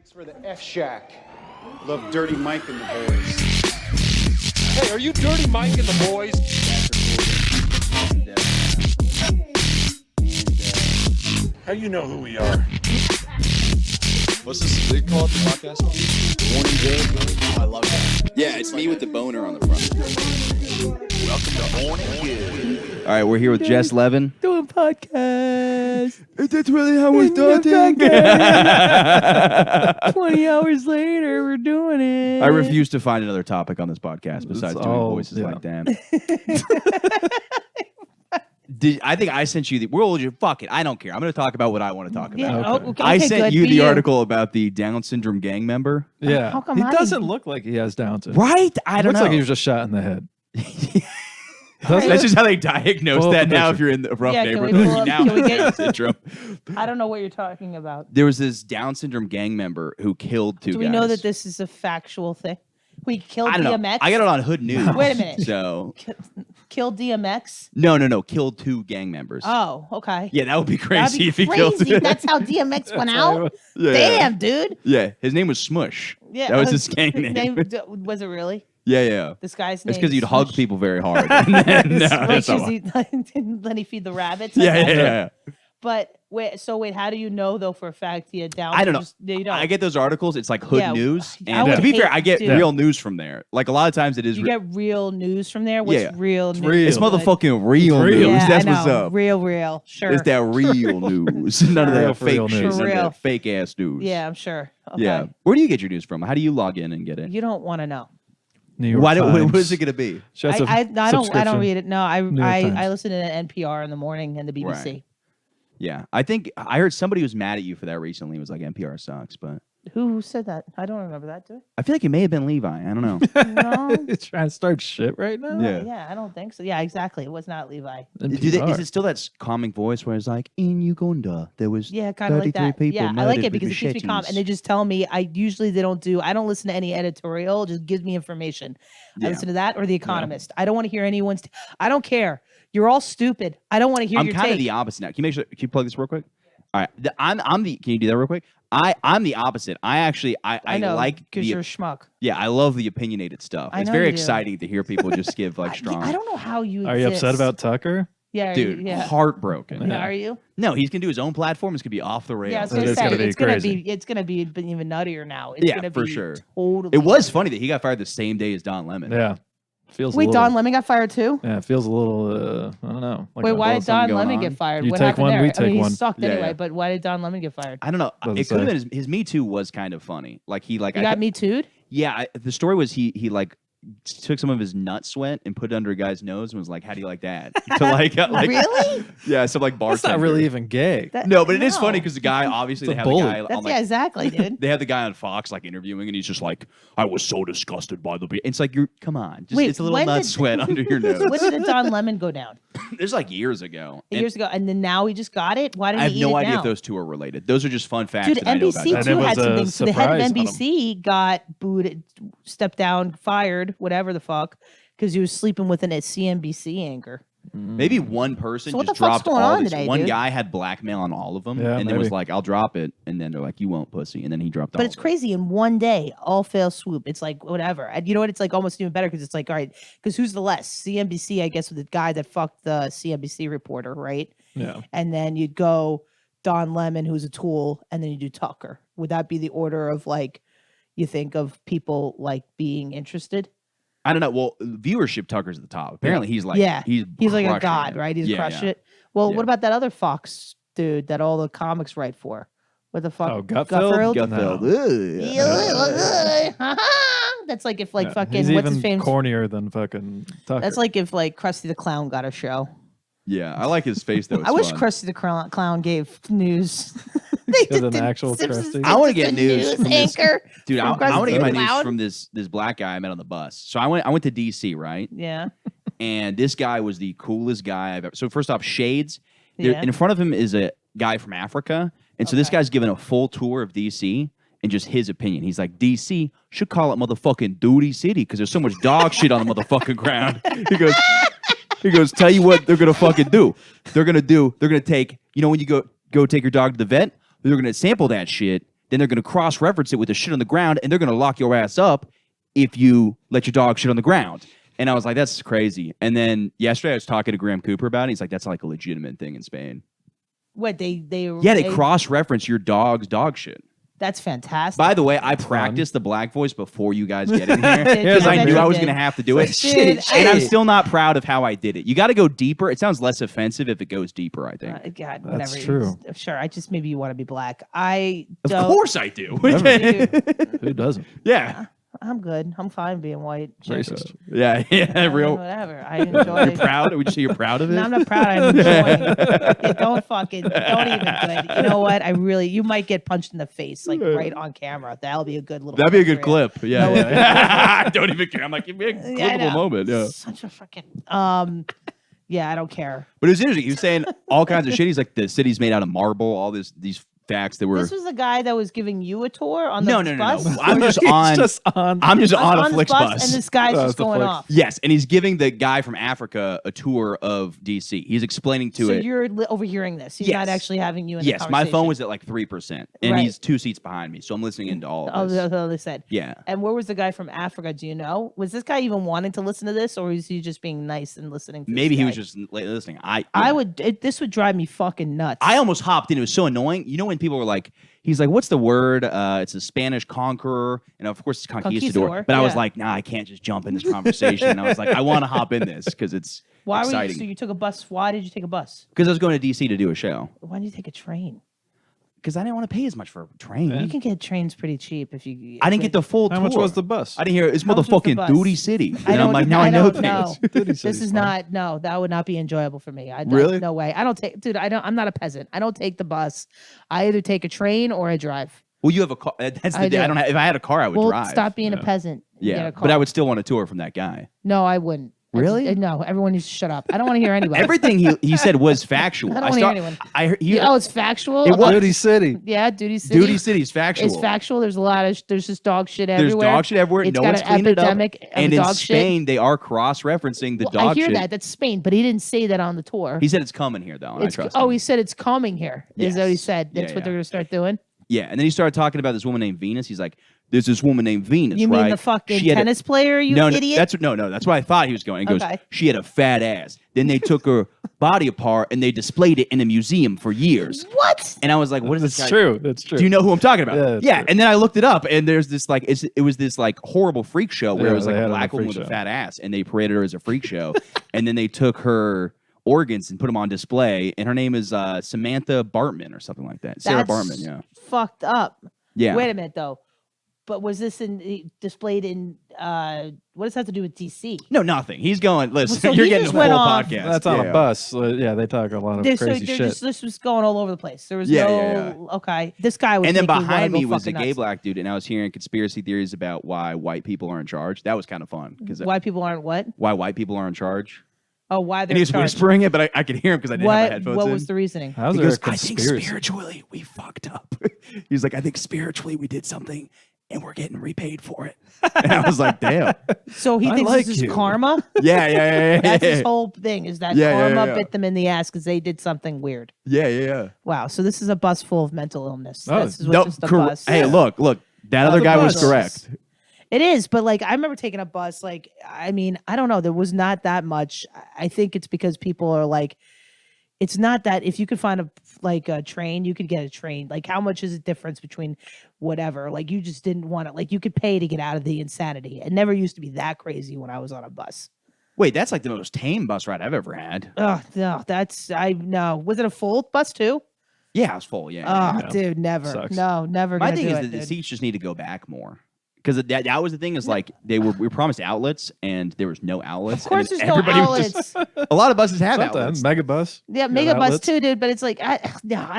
Thanks for the F Shack. Love Dirty Mike and the boys. Hey, are you Dirty Mike and the boys? How you know who we are? What's this? They call it the podcast? Morning Good. Oh, I love that. Yeah, it's me with the boner on the front. Welcome to Morning Good. All right, we're here with Jess, Levin. Doing podcast. That's really how we're starting. 20 hours later, we're doing it. I refuse to find another topic on this podcast besides doing voices like that. I think I sent you the. Fuck it. I don't care. I'm going to talk about what I want to talk about. Yeah, okay. I sent you the article about the Down syndrome gang member. Yeah. How come he I doesn't didn't- look like he has Down syndrome. Right? I don't Looks know. like he was just shot in the head. That's just how they diagnose Pull up that the now picture. if you're in the rough Yeah, can we neighborhood. pull up- Now can we get- Down syndrome. I don't know what you're talking about. There was this Down syndrome gang member who killed two Do guys. we know that this is a factual thing? We killed I don't know. DMX? I got it on Hood News. Wait a minute. So Killed DMX? no. Killed two gang members. Oh, okay. Yeah, that would be That'd crazy be if he crazy. killed. That's how DMX went out? Yeah. Damn, dude. Yeah, his name was Smush. Yeah, that was his gang name. Was it really? Yeah. This guy's name It's because is he'd hug Smush? people very hard. And then, no, Wait, that's not 'cause why. then he feed the rabbits? Yeah, Okay. yeah. But wait, how do you know though for a fact he had Down? I don't know. You don't. I get those articles. It's like Hood Yeah, News. I And would to be fair, hate I get to- real news from there. Like a lot of times it is. You get real news from there. What's Yeah. real news? real. It's Like- motherfucking real real. news. Yeah, That's I know. what's up. Real. Sure. It's that real news. None of that Real, fake real shit. news. None of For real. that fake ass news. Yeah, I'm sure. Okay. Yeah. Where do you get your news from? How do you log in and get it? You don't want to know. New York What Times. is it going to be? Just a I don't subscription. read it. No, York I Times. listen to NPR in the morning and the BBC. Right. Yeah. I think I heard somebody was mad at you for that recently. It was like NPR sucks, but Who said that? I don't remember that. Do I feel like it may have been Levi. I don't know. I? No. You're trying to start shit right now? Yeah. Yeah, I don't think so. Yeah, exactly. It was not Levi. Is it still that calming voice where it's like, in Uganda, there was Yeah, kind of like 33 that. people Yeah, I like murdered it with because it keeps me calm. machetes. And they just tell me. I don't listen to any editorial. It just gives me information. Yeah. I listen to that or The Economist. I don't want to hear anyone's. I don't care. You're all stupid. I don't want to hear I'm your kind take. of the opposite now. Can you plug this real quick? All right. Can you do that real quick? I'm the opposite. I know like because you're a schmuck. Yeah, I love the opinionated stuff. I It's know very you do. exciting to hear people just give like strong. I don't know how you. Are you upset exist. about Tucker? Yeah, Dude, Yeah. heartbroken. Yeah, Are you? No, he's gonna do his own platform. It's gonna be off the rails. Yeah, I was It gonna is say gonna be it's gonna crazy. be even nuttier now. It's Yeah, gonna for be sure. Totally. It was funny that he got fired the same day as Don Lemon. Yeah. Feels Wait, a little, Don Lemon got fired too? Yeah, it feels a little, I don't know. Like Wait, a- why little did something Don going Lemon on. get fired? You What take happened one, there? we I mean, take one. he sucked Yeah, anyway. yeah. But why did Don Lemon get fired? I don't know. Doesn't It could have say. been his Me Too was kind of funny. Like he like You I got ca- me too'd? Yeah, the story was he like took some of his nut sweat and put it under a guy's nose and was like, "How do you like that?" To like Really? yeah, some like bartender. That's not really even gay. That- No, but it is funny no. because the guy obviously It's they a have the bully. guy That's on like yeah, exactly, dude. they have the guy on Fox like interviewing and he's just like, "I was so disgusted by the." It's like you're come on, just Wait, it's a little when nut did- sweat under your nose. When did Don Lemon go down? There's like years ago. And Years ago, and then now he just got it. Why didn't I have he eat no it idea now? if those two are related. Those are just fun facts Dude, that I know about. NBC And too it had was some a things. So the head of surprise on him. NBC got booted, stepped down, fired, whatever the fuck, because he was sleeping with a CNBC anchor. Maybe one person So what just the fuck's dropped going all on this. today, One dude? guy had blackmail on all of them, Yeah, and then was maybe. like, "I'll drop it," and then they're like, "You won't, pussy," and then he dropped. But all it's of it. crazy in one day, all fail swoop. It's like whatever. And you know what? It's like almost even better because it's like, all right, because who's the less? CNBC, I guess, with the guy that fucked the CNBC reporter, right? Yeah. And then you'd go Don Lemon, who's a tool, and then you do Tucker. Would that be the order of like you think of people like being interested? I don't know. Well, viewership Tucker's at the top. Apparently, he's like, Yeah, he's like a crushing god, it. right? He's Yeah, crushed yeah. it. Well, Yeah. what about that other Fox dude that all the comics write for? What the fuck? Oh, Gutfeld? Gutfeld? Gutfeld. No. Ugh. That's like if like Yeah, fucking he's what's even his face? cornier than fucking Tucker. That's like if like Krusty the Clown got a show. Yeah, I like his face though. I wish fun. Krusty the Clown gave news. As an actual Krusty? I wanna get news from this- anchor. Dude, I from want to Krusty get my the news Clown. from this black guy I met on the bus. So I went to DC, right? Yeah. And this guy was the coolest guy I've ever. So first off, shades. There- Yeah. In front of him is a guy from Africa, and so this Okay. guy's giving a full tour of DC and just his opinion. He's like, DC should call it motherfucking Dootie City because there's so much dog shit on the motherfucking ground. He goes, tell you what they're gonna fucking do. They're gonna take, when you go take your dog to the vet, they're gonna sample that shit then they're going to cross-reference it with the shit on the ground, and they're going to lock your ass up if you let your dog shit on the ground. And I was like, that's crazy. And then yesterday I was talking to Graham Cooper about it. He's like, that's like a legitimate thing in Spain. What they cross-reference your dog's dog shit. That's fantastic. By the way, I practiced the black voice before you guys get in here because I knew I was going to have to do it. Dude, and I'm still not proud of how I did it. You got to go deeper. It sounds less offensive if it goes deeper, I think. God, That's whatever. true. Sure. I just maybe you want to be black. Of course I do. Who doesn't? Yeah. I'm good. I'm fine being white. Racist. Yeah. Real. Whatever. I enjoy. You're proud? Would you say you're proud of it? No, I'm not proud. I'm enjoying it. Don't even good. You know what? You might get punched in the face, like right on camera. That'll be a good little. That'd be a good for you. clip. Yeah. I don't even care. I'm like, it'd be a Yeah, I clippable know. moment. Yeah. Such a freaking. Yeah, I don't care. But it was interesting. He was saying all kinds of shit. He's like, the city's made out of marble. All these facts that were. This was the guy that was giving you a tour on the No. bus? I'm just on. I'm just on a this Flix bus. and this guy's just it's the going Flix. off. Yes, and he's giving the guy from Africa a tour of DC. He's explaining to So it. you're overhearing this. He's not Yes. actually having you in the Yes, my phone conversation. was at like 3%, and Right. he's 2 seats behind me, so I'm listening into all Oh, of this. they said. Yeah. And where was the guy from Africa? Do you know? Was this guy even wanting to listen to this, or was he just being nice and listening to Maybe this he guy? was just listening. This would drive me fucking nuts. I almost hopped in. It was so annoying. You know when people were like, he's like, what's the word? It's a Spanish conqueror. And of course, it's conquistador. Conquistador, But I was yeah. like, nah, I can't just jump in this conversation. And I was like, I want to hop in this because it's Why were you? exciting. So you took a bus? Why did you take a bus? Because I was going to DC to do a show. Why did you take a train? Because I didn't want to pay as much for a train. You can get trains pretty cheap if you. I didn't get the full How tour. much was the bus? I didn't hear it. It's How much was the motherfucking bus? Dootie City. I And I'm don't. like, now I know don't know. things. This City's is fine. not. No, that would not be enjoyable for me. Really? No way. I don't take. Dude, I don't. I'm not a peasant. I don't take the bus. I either take a train or I drive. Well, you have a car. That's the I day. do. I don't have. If I had a car, I would Well, drive. stop being a peasant. and get Yeah, a car. but I would still want a tour from that guy. No, I wouldn't. Really? No, everyone needs to shut up. I don't want to hear anybody. Everything he said was factual. I don't wanna hear anyone. I heard. Oh, it's factual. It was. Dootie City. Yeah, Duty City. Dootie City is factual. It's factual. There's a lot of. There's just dog shit There's everywhere. dog shit everywhere. It's No got one's an cleaned it up. epidemic of And in dog Spain, shit. they are cross-referencing the Well, dog I hear shit. that. That's Spain, but he didn't say that on the tour. He said it's coming here, though. And I trust him. He said it's coming here. Is that what he Yes. said? That's Yeah, what yeah. they're gonna start doing. Yeah, and then he started talking about this woman named Venus. He's like, "There's this woman named Venus, You right? mean the fucking She had a- tennis player? You no, idiot. That's what I thought he was going. He goes, Okay. she had a fat ass. Then they took her body apart and they displayed it in a museum for years. What? And I was like, what is this That's guy? true. That's true. Do you know who I'm talking about? Yeah, that's true. And then I looked it up, and there's this like it was this like horrible freak show where Yeah, it was like they a had it on black a woman freak with a show. fat ass, and they paraded her as a freak show, and then they took her organs and put them on display, and her name is Samantha Bartman or something like that. Sarah That's Bartman, yeah, fucked up. yeah. Wait a minute though. But was this displayed in? What does that have to do with DC? No, nothing. He's going. Listen, So you're he getting just a went full off- podcast. That's on Yeah. a bus. Yeah, they talk a lot of crazy shit. This was going all over the place. There was Yeah, no. yeah, Okay, this guy was. And then making me wanna behind go me was a fucking gay nuts. black dude, and I was hearing conspiracy theories about why white people are in charge. That was kind of fun because Why people aren't what? why white people are in charge. Oh, why they're And he was in charge. whispering it, but I could hear him because I didn't have my What? headphones What in. was the reasoning? How's He there goes, a I think conspiracy? spiritually we fucked up. He's like, I think spiritually we did something and we're getting repaid for it. And I was like, damn. So he I thinks like this is you. karma. Yeah. That's his whole thing. Is that Yeah, yeah, karma yeah. bit them in the ass because they did something weird. Yeah. Wow. So this is a bus full of mental illness. Oh, This is what No, just a cor- bus. Hey, look. That other the guy was bus. correct. It is, but like I remember taking a bus. Like I mean, I don't know. There was not that much. I think it's because people are like, it's not that if you could find a train, you could get a train. Like how much is the difference between whatever? Like you just didn't want it. Like you could pay to get out of the insanity. It never used to be that crazy when I was on a bus. Wait, that's like the most tame bus ride I've ever had. Oh no, no. Was it a full bus too? Yeah, it was full. Yeah. Oh, Yeah. dude, never. Sucks. No, never. My gonna thing do is it, that the dude. seats just need to go back more. Because that was the thing is like we were promised outlets and there was no outlets. Of course, and there's no everybody was outlets. just- a lot of buses have outlets. Sometimes megabus. Yeah, got mega bus outlets. too, dude. But it's like, I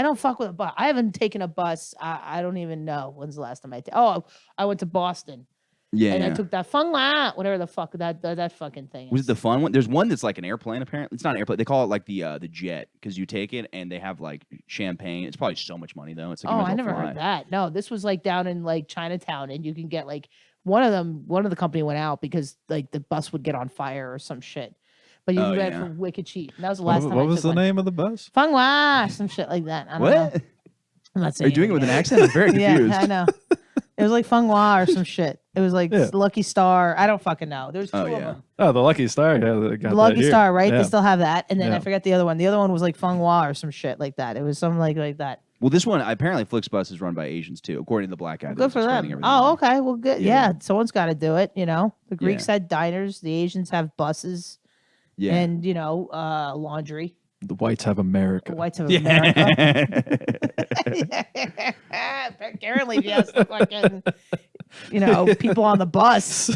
don't fuck with a bus. I haven't taken a bus. I don't even know when's the last time I went to Boston Yeah. and I took that fun whatever the fuck that fucking thing. Was is. it the fun one? There's one that's like an airplane. Apparently, it's not an airplane. They call it like the jet because you take it and they have like champagne. It's probably so much money though. It's like you Oh, might as I well never fly. heard that. No, this was like down in like Chinatown, and you can get like one of the company went out because like the bus would get on fire or some shit. But you Oh, can get it yeah. for wicked cheap. And that was the last What, time. what I was took the one. name of the bus? Fun some shit like that. I don't know. What? I'm not Are saying you doing it with an again. accent? I'm very confused. Yeah, I know. It was like Feng Hua or some shit. It was like Lucky Star. I don't fucking know. There's two of them. Oh, the Lucky Star. Yeah, they got The Lucky that here. Star, right? Yeah. They still have that. And then I Yeah. forget the other one. The other one was like Feng Hua or some shit like that. It was something like that. Well, this one apparently Flixbus is run by Asians too, according to the black guy. that Good was for explaining them. everything Oh, to me. okay. Well, good. Yeah. Yeah, someone's got to do it. You know, the Greeks Yeah. had diners. The Asians have buses. Yeah. And laundry. The whites have America. The whites of America. Apparently, yes, the fucking, people on the bus.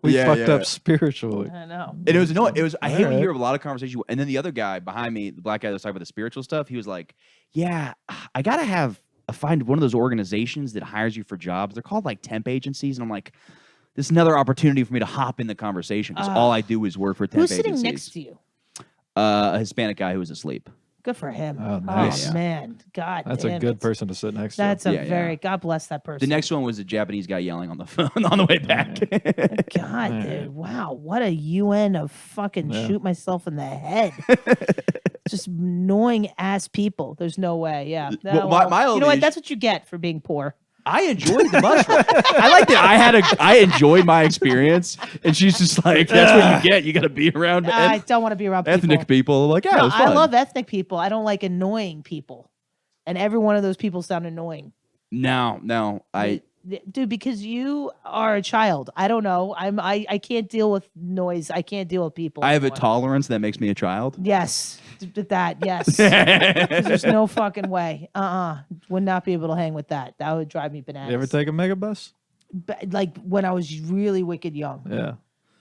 We Yeah, fucked yeah. up spiritually. I know. And it was annoying. It was. I hate when you Alright. hear a lot of conversation. And then the other guy behind me, the black guy that was talking about the spiritual stuff, he was like, "Yeah, I gotta find one of those organizations that hires you for jobs. They're called like temp agencies." And I'm like, "This is another opportunity for me to hop in the conversation because all I do is work for temp Who's agencies." sitting next to you? A Hispanic guy who was asleep. Good for him. Oh, nice. Yeah. Man, God, That's a damn good it. person to sit next That's to. a Yeah, very yeah. God bless that person. The next one was a Japanese guy yelling on the phone on the way back. God, dude, wow, what a UN of fucking Yeah. shoot myself in the head. Just annoying ass people. There's no way. Yeah. Well, my you old know what? age- That's what you get for being poor. I enjoyed the bus ride. I like that. I enjoyed my experience, and she's just like, "That's what you get. You got to be around I don't want to be around people. ethnic people." Like, yeah, it No, was I fun. love ethnic people. I don't like annoying people. And every one of those people sound annoying. No, Dude, because you are a child. I don't know. I can't deal with noise. I can't deal with people. I have a anymore. tolerance that makes me a child. Yes. That, yes. 'Cause there's no fucking way. Would not be able to hang with that. That would drive me bananas. You ever take a megabus? Like when I was really wicked young. Yeah.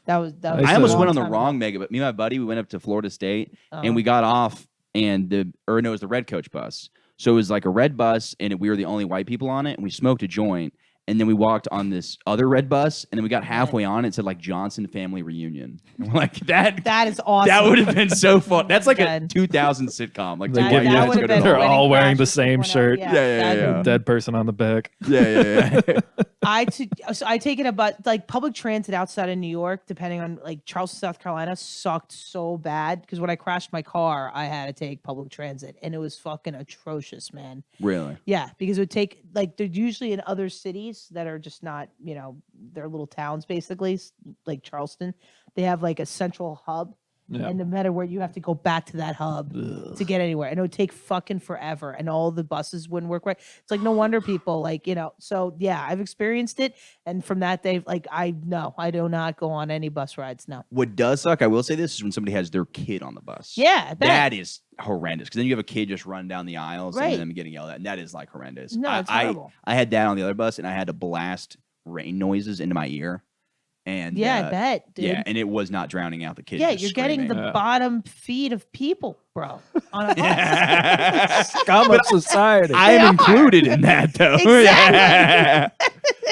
That was I I used almost to- went on the long time wrong ago. mega, but me and my buddy, we went up to Florida State and Uh-huh. we got off and it was the red coach bus. So it was like a red bus and we were the only white people on it and we smoked a joint. And then we walked on this other red bus and then we got halfway on it. It said like Johnson Family Reunion. And we're like that. That is awesome. That would have been so fun. That's like a God. 2000 sitcom. Like They the give white you- guys would've go to been the- They're Wedding all wearing the Crashers same 2.0. shirt. Yeah. that'd Dead person on the back. Yeah. So I take it about like public transit outside of New York, depending on like Charleston, South Carolina, sucked so bad because when I crashed my car, I had to take public transit and it was fucking atrocious, man. Really? Yeah, because it would take like they're usually in other cities that are just not, they're little towns basically, like Charleston. They have like a central hub. Yeah. And no matter where, you have to go back to that hub to get anywhere. And it would take fucking forever. And all the buses wouldn't work right. It's like, no wonder people so yeah, I've experienced it. And from that day, like, I do not go on any bus rides now. What does suck, I will say this, is when somebody has their kid on the bus. Yeah, I bet. That is horrendous. Because then you have a kid just run down the aisles Right. and them getting yelled at. And that is like horrendous. No, it's horrible. I had that on the other bus and I had to blast rain noises into my ear. And Yeah, I bet, dude. Yeah, and it was not drowning out the kid. Yeah, just you're getting screaming. the bottom feed of people, bro, on a bus. Scum of society. I am included in that though. Exactly.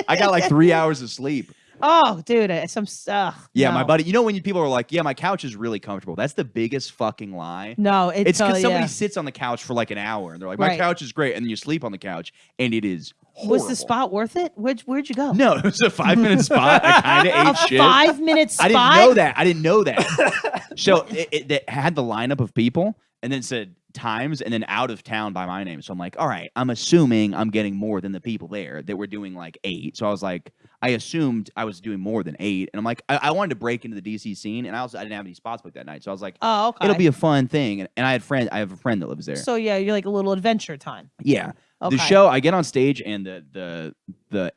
I got like 3 hours of sleep. Oh, dude, Yeah, my no. buddy. You know when people are like, "Yeah, my couch is really comfortable." That's the biggest fucking lie. No, It's because somebody yeah. sits on the couch for like an hour and they're like, "My Right. couch is great," and then you sleep on the couch and it is horrible. Was the spot worth it? Where'd you go? No, it was a 5-minute spot. I kind of ate A shit. 5-minute spot. I didn't know that. So it had the lineup of people and then said times and then out of town by my name. So I'm like, all right, I'm assuming I'm getting more than the people there that were doing like 8. So I was like, I assumed I was doing more than 8. And I'm like, I wanted to break into the DC scene. And I didn't have any spots booked that night. So I was like, Oh, okay. it'll be a fun thing. And I have a friend that lives there. So yeah, you're like a little adventure time. Yeah. Okay. The show, I get on stage and the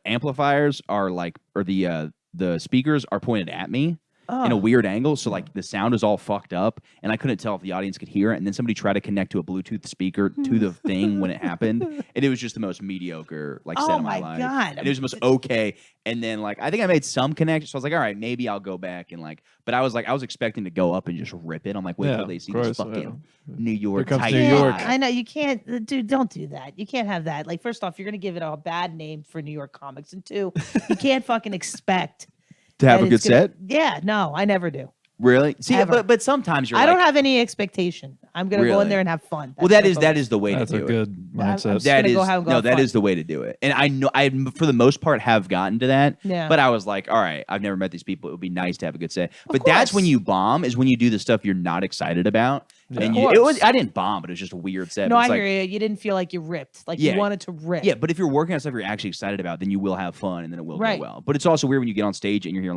amplifiers are like, or the speakers are pointed at me in a Oh. weird angle. So like the sound is all fucked up and I couldn't tell if the audience could hear it. And then somebody tried to connect to a Bluetooth speaker to the thing when it happened. And it was just the most mediocre like set Oh of my my life. God. And it was the most okay. And then like, I think I made some connection. So I was like, all right, maybe I'll go back and like, but I was expecting to go up and just rip it. I'm like, wait Yeah, till they see of this course, fucking New York comes tight New Yeah, York. guy. I know you can't, dude. Don't do that. You can't have that. Like, first off, you're gonna give it a bad name for New York comics, and two, you can't fucking expect To have that a good it's gonna- set? Yeah, no, I never do. Really? See, Ever. but sometimes you're I like, don't have any expectation. I'm gonna go in Really? there and have fun. well, That's that is my that focus. is the way That's to a do it. good I'm mindset. just That gonna is go have no, that fun. is the way to do it. And I know I for the most part have gotten to that. Yeah. But I was like, all right, I've never met these people. It would be nice to have a good set. But Of that's when course. you bomb is when you do the stuff you're not excited about. Yeah. And Of it was course. I didn't bomb, but it was just a weird set. No, But I it's hear like, you. You didn't feel like you ripped. Like Yeah. you wanted to rip. yeah, but if you're working on stuff you're actually excited about, then you will have fun and then it will Right. go well. But it's also weird when you get on stage and you're hearing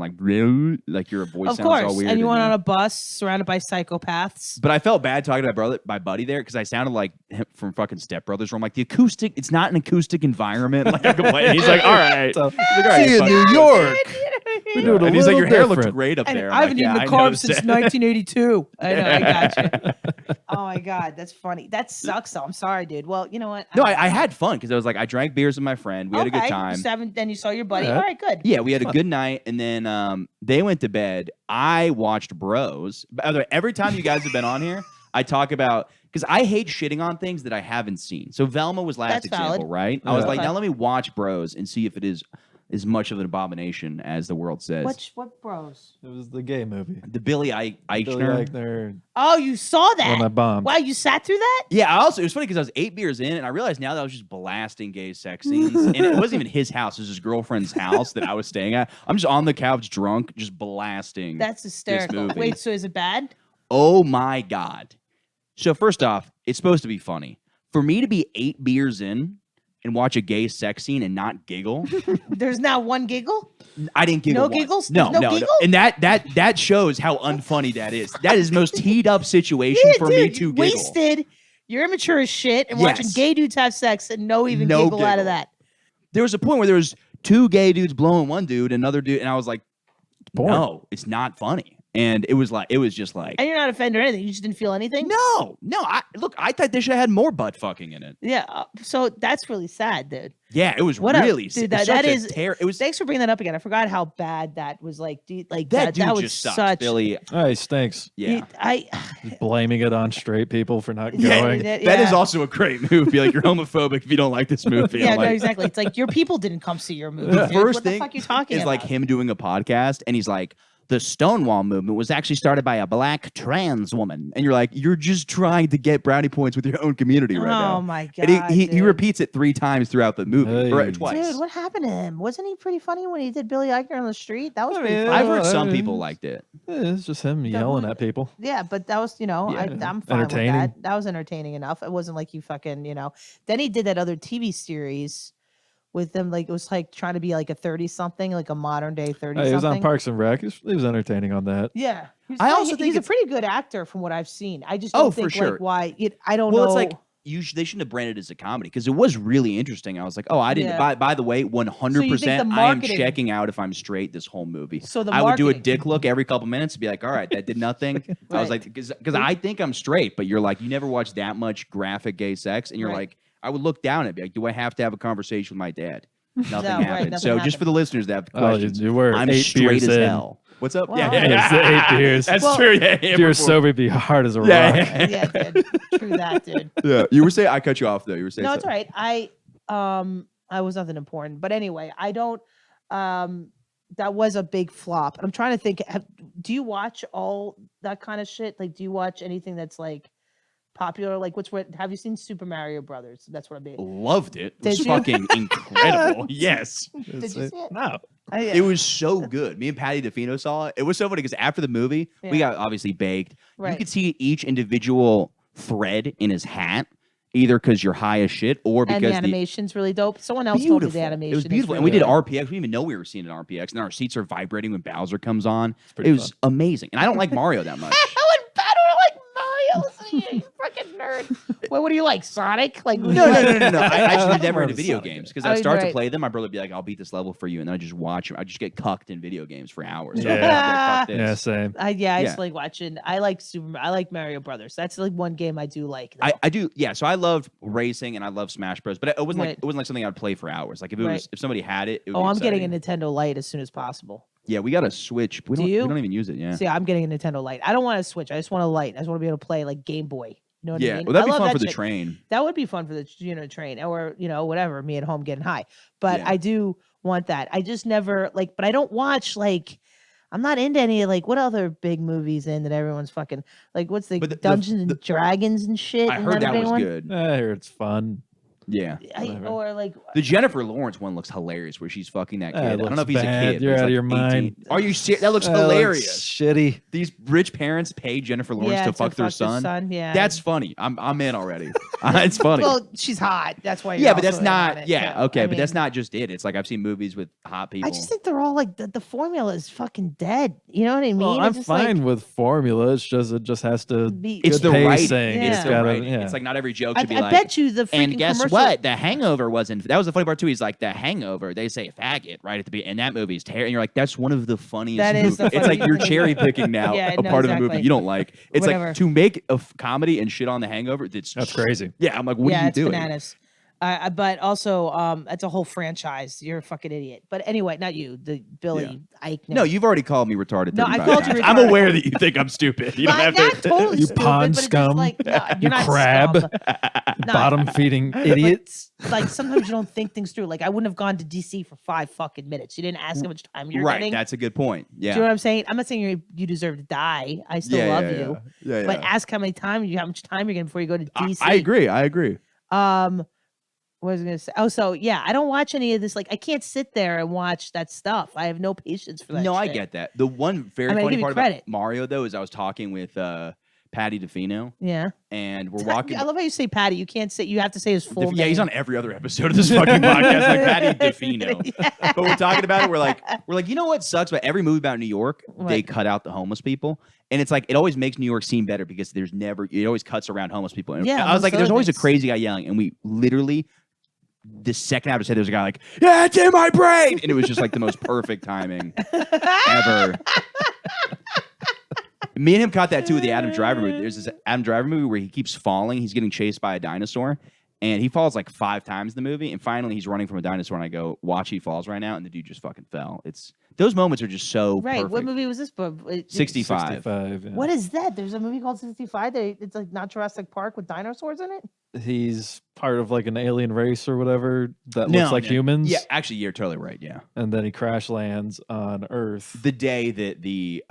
like your voice Of sounds all course. weird. And you went you're- on a bus surrounded by psychopaths. But I felt bad talking to my buddy there because I sounded like him from fucking Step Brothers. Where I'm like, the acoustic, it's not an acoustic environment. Like I'm complaining. He's like, all right. So, He's like, all right, see you in fuck New it." York. We do it a And he's like, little your hair looks different. great up And there. I I'm haven't like, eaten yeah, the I carbs noticed since that. 1982. I know, I got you. Oh my God, that's funny. That sucks though. I'm sorry, dude. Well, you know what? No, I had fun because I was like, I drank beers with my friend. We had a good time. Then you saw your buddy. Yeah. All right, good. Yeah, we had a good night, and then they went to bed. I watched Bros. By the way, every time you guys have been on here, I talk about because I hate shitting on things that I haven't seen. So Velma was last That's example, valid. right? I was Yeah. like, Okay. now let me watch Bros and see if it is as much of an abomination as the world says. What bros? It was the gay movie. The Billy Billy Eichner. Eichner, Oh, you saw that? one that bombed. Wow, you sat through that? Yeah, I also it was funny because I was 8 beers in, and I realized now that I was just blasting gay sex scenes, and it wasn't even his house; it was his girlfriend's house that I was staying at. I'm just on the couch, drunk, just blasting. That's hysterical. movie. Wait, so is it bad? Oh my God. So first off, it's supposed to be funny. For me to be 8 beers in and watch a gay sex scene and not giggle, There's not one giggle? I didn't giggle. No once. giggles? No, There's no no, giggle? no. And that shows how unfunny that is. That is the most teed up situation Yeah, for dude, me to you giggle. wasted. You're immature as shit and watching Yes. gay dudes have sex and no even No giggle out of giggle. that. There was a point where there was 2 gay dudes blowing one dude, another dude, and I was like, Porn. no, it's not funny. And it was just like, And you're not offended or anything. You just didn't feel anything? no. I thought they should have had more butt fucking in it. Yeah. So that's really sad, dude. Yeah, it was What a- really dude, it was that such a is- it was Thanks for bringing that up again. I forgot how bad that was. Like, dude, like that dude was just sucks, such. Billy. Oh, he stinks. Yeah. He's blaming it on straight people for not Yeah, going. he did, That is yeah. also a great move. Be like, you're homophobic if you don't like this movie. Yeah, I'm no, like, exactly. It's like your people didn't come see your movie. the dude. first what the thing fuck you talking is about? like him doing a podcast, and he's like, the Stonewall movement was actually started by a black trans woman, and you're like, you're just trying to get brownie points with your own community right now. Oh my god! And he dude. repeats it 3 times throughout the movie, or Hey. twice. Dude, what happened to him? Wasn't he pretty funny when he did Billy Eichner on the street? That was I pretty mean, funny. I've heard Oh, some that people is- liked it. It's just him yelling at people. Yeah, but that was, Yeah, I'm fine with entertaining. that. That was entertaining enough. It wasn't like you fucking, Then he did that other TV series with them, like it was like trying to be like a 30-something, like a modern day 30-something. He was on Parks and Rec. He was entertaining on that. Yeah, I also think he's a it's- pretty good actor from what I've seen. I just Oh, don't for think sure. like why I don't Well, know. it's like they shouldn't have branded it as a comedy because it was really interesting. I was like, oh, I didn't. Yeah. By the way, 100%, the I am marketing- checking out if I'm straight this whole movie. So the I would do a marketing- dick look every couple minutes and be like, all right, that did nothing. I was Right. like, because I think I'm straight, but you're like, you never watched that much graphic gay sex, and you're Right. like, I would look down and be like, do I have to have a conversation with my dad? Nothing right, happened. nothing So just happened. for the listeners that have Oh, questions, you were I'm 8 straight beers as in. hell. What's up? Well, yeah, It's the 8 beers. That's Well- true. Yeah, If you're sober, be hard as a rock. Yeah. yeah, dude. True that, dude. Yeah, you were saying I cut you off though. You were saying No, it's all something. right. I was nothing important, but anyway, I don't. That was a big flop. I'm trying to think. Do you watch all that kind of shit? Like, do you watch anything that's like popular? Like, have you seen Super Mario Brothers? That's what I mean. Loved it. It was Did you? fucking incredible. Yes. Did you see it? No. It was so good. Me and Patty DeFino saw it. It was so funny because after the movie, we Yeah. got obviously baked. You Right. could see each individual thread in his hat, either because you're high as shit or because And the animation's really dope. Someone else told me the animation. It was is beautiful. And really we did good. RPX. We didn't even know we were seeing an RPX. And our seats are vibrating when Bowser comes on. pretty It was amazing. And I don't like Mario that much. I don't like Mario. Listen to you, you fucking nerd. What do you like, Sonic? Like No. I actually was never More into of a video Sonic games because guy. I'd start to Right. play them. My brother would be like, I'll beat this level for you. And then I just watch them. I just get cucked in video games for hours. So I'd be like, fuck this. Yeah, same. I Yeah. just like watching. I like Mario Brothers. That's like one game I do like. though. I do, yeah. So I loved racing and I love Smash Bros. But it wasn't Right. like something I'd play for hours. Like if it Right. was if somebody had it, it would Oh, be I'm getting a exciting. Nintendo Lite as soon as possible. Yeah, we got a Switch. We Do don't, you? We don't even use it. Yeah. See, I'm getting a Nintendo Lite. I don't want a Switch. I just want a Lite. I just want to be able to play like Game Boy. You know what I Yeah. mean? Well, that'd I be love fun that for the shit. train. That would be fun for the train or whatever. Me at home getting high. But Yeah. I do want that. I just never like. But I don't watch like. I'm not into any like what other big movies in that everyone's fucking like. What's the But the- Dungeons and Dragons and shit? I Isn't heard a that big was one? good. I hear it's fun. Yeah. Whatever. Or like The Jennifer Lawrence one looks hilarious, where she's fucking that kid. That I don't know if looks he's a bad. kid. You're but he's out of like your mind. 18. Are you serious? That looks That hilarious. looks shitty. These rich parents pay Jennifer Lawrence yeah, to fuck their son. Yeah, That's funny. I'm in already. It's funny. Well, she's hot. That's why. You're Yeah, but that's also in on not. it, Yeah, too. okay, I but that's mean, not just it. It's like I've seen movies with hot people. I just think they're all like the formula is fucking dead. You know what I mean? Well, I'm It's just like, fine with formula. It's just it just has to. it's good the writing. pacing. Yeah. It's It's the gotta- writing. yeah. It's like not every joke I, should be I like. bet you the freaking And guess commercial. what? The Hangover wasn't. That was the funny part too. He's like, The Hangover. They say faggot right at the beginning, and that movie's terrible. And you're like, that's one of the funniest. That is movies. the It's like funniest you're thing. cherry picking now Yeah, a no, part of the exactly. movie you don't like. It's Whatever. like to make a comedy and shit on The Hangover. That's crazy. Yeah, I'm like, what yeah, are you it's doing? bananas. But also, it's a whole franchise. You're a fucking idiot. But anyway, not you, the Billy Ike. No, you've already called me retarded. No, I 35 called you times. I'm retarded. aware that you think I'm stupid. You don't have not to. totally You stupid, pond but it's just scum. like, no, you're You not crab. scum. No, Bottom feeding but idiot. like sometimes you don't think things through. Like I wouldn't have gone to DC for 5 fucking minutes. You didn't ask how much time you're Right, getting. that's a good point. Do you know Yeah. what I'm saying? I'm not saying you deserve to die. I still love you. Yeah, But ask how much time you're getting before you go to DC. I agree. I agree. What was I gonna say? Oh, so yeah, I don't watch any of this. Like, I can't sit there and watch that stuff. I have no patience for that. No, I shit. get that. The one very I mean, I funny give you part credit. about Mario though is I was talking with Patty DeFino, Yeah, and we're walking. I love how you say Patty. You can't say. You have to say his full name. Yeah, he's on every other episode of this fucking podcast, like Patty DeFino. Yeah. But we're talking about it. We're like, you know what sucks about every movie about New York? They What? cut out the homeless people, and it's like it always makes New York seem better because there's never it always cuts around homeless people. And Yeah, I was like, most there's other always a things. crazy guy yelling, and we literally. The second after said there was a guy like, yeah, it's in my brain, and it was just like the most perfect timing ever. Me and him caught that too with the Adam Driver movie. There's this Adam Driver movie where he keeps falling. He's getting chased by a dinosaur, and he falls like 5 times in the movie. And finally, he's running from a dinosaur, and I go, "Watch, he falls right now." And the dude just fucking fell. It's those moments are just so Right. perfect. What movie was this? 65. 65. Yeah. What is that? There's a movie called 65. It's like not Jurassic Park with dinosaurs in it. He's part of like an alien race or whatever that No, looks like no. humans. Yeah, actually, you're totally right. Yeah, And then he crash lands on Earth. the day that the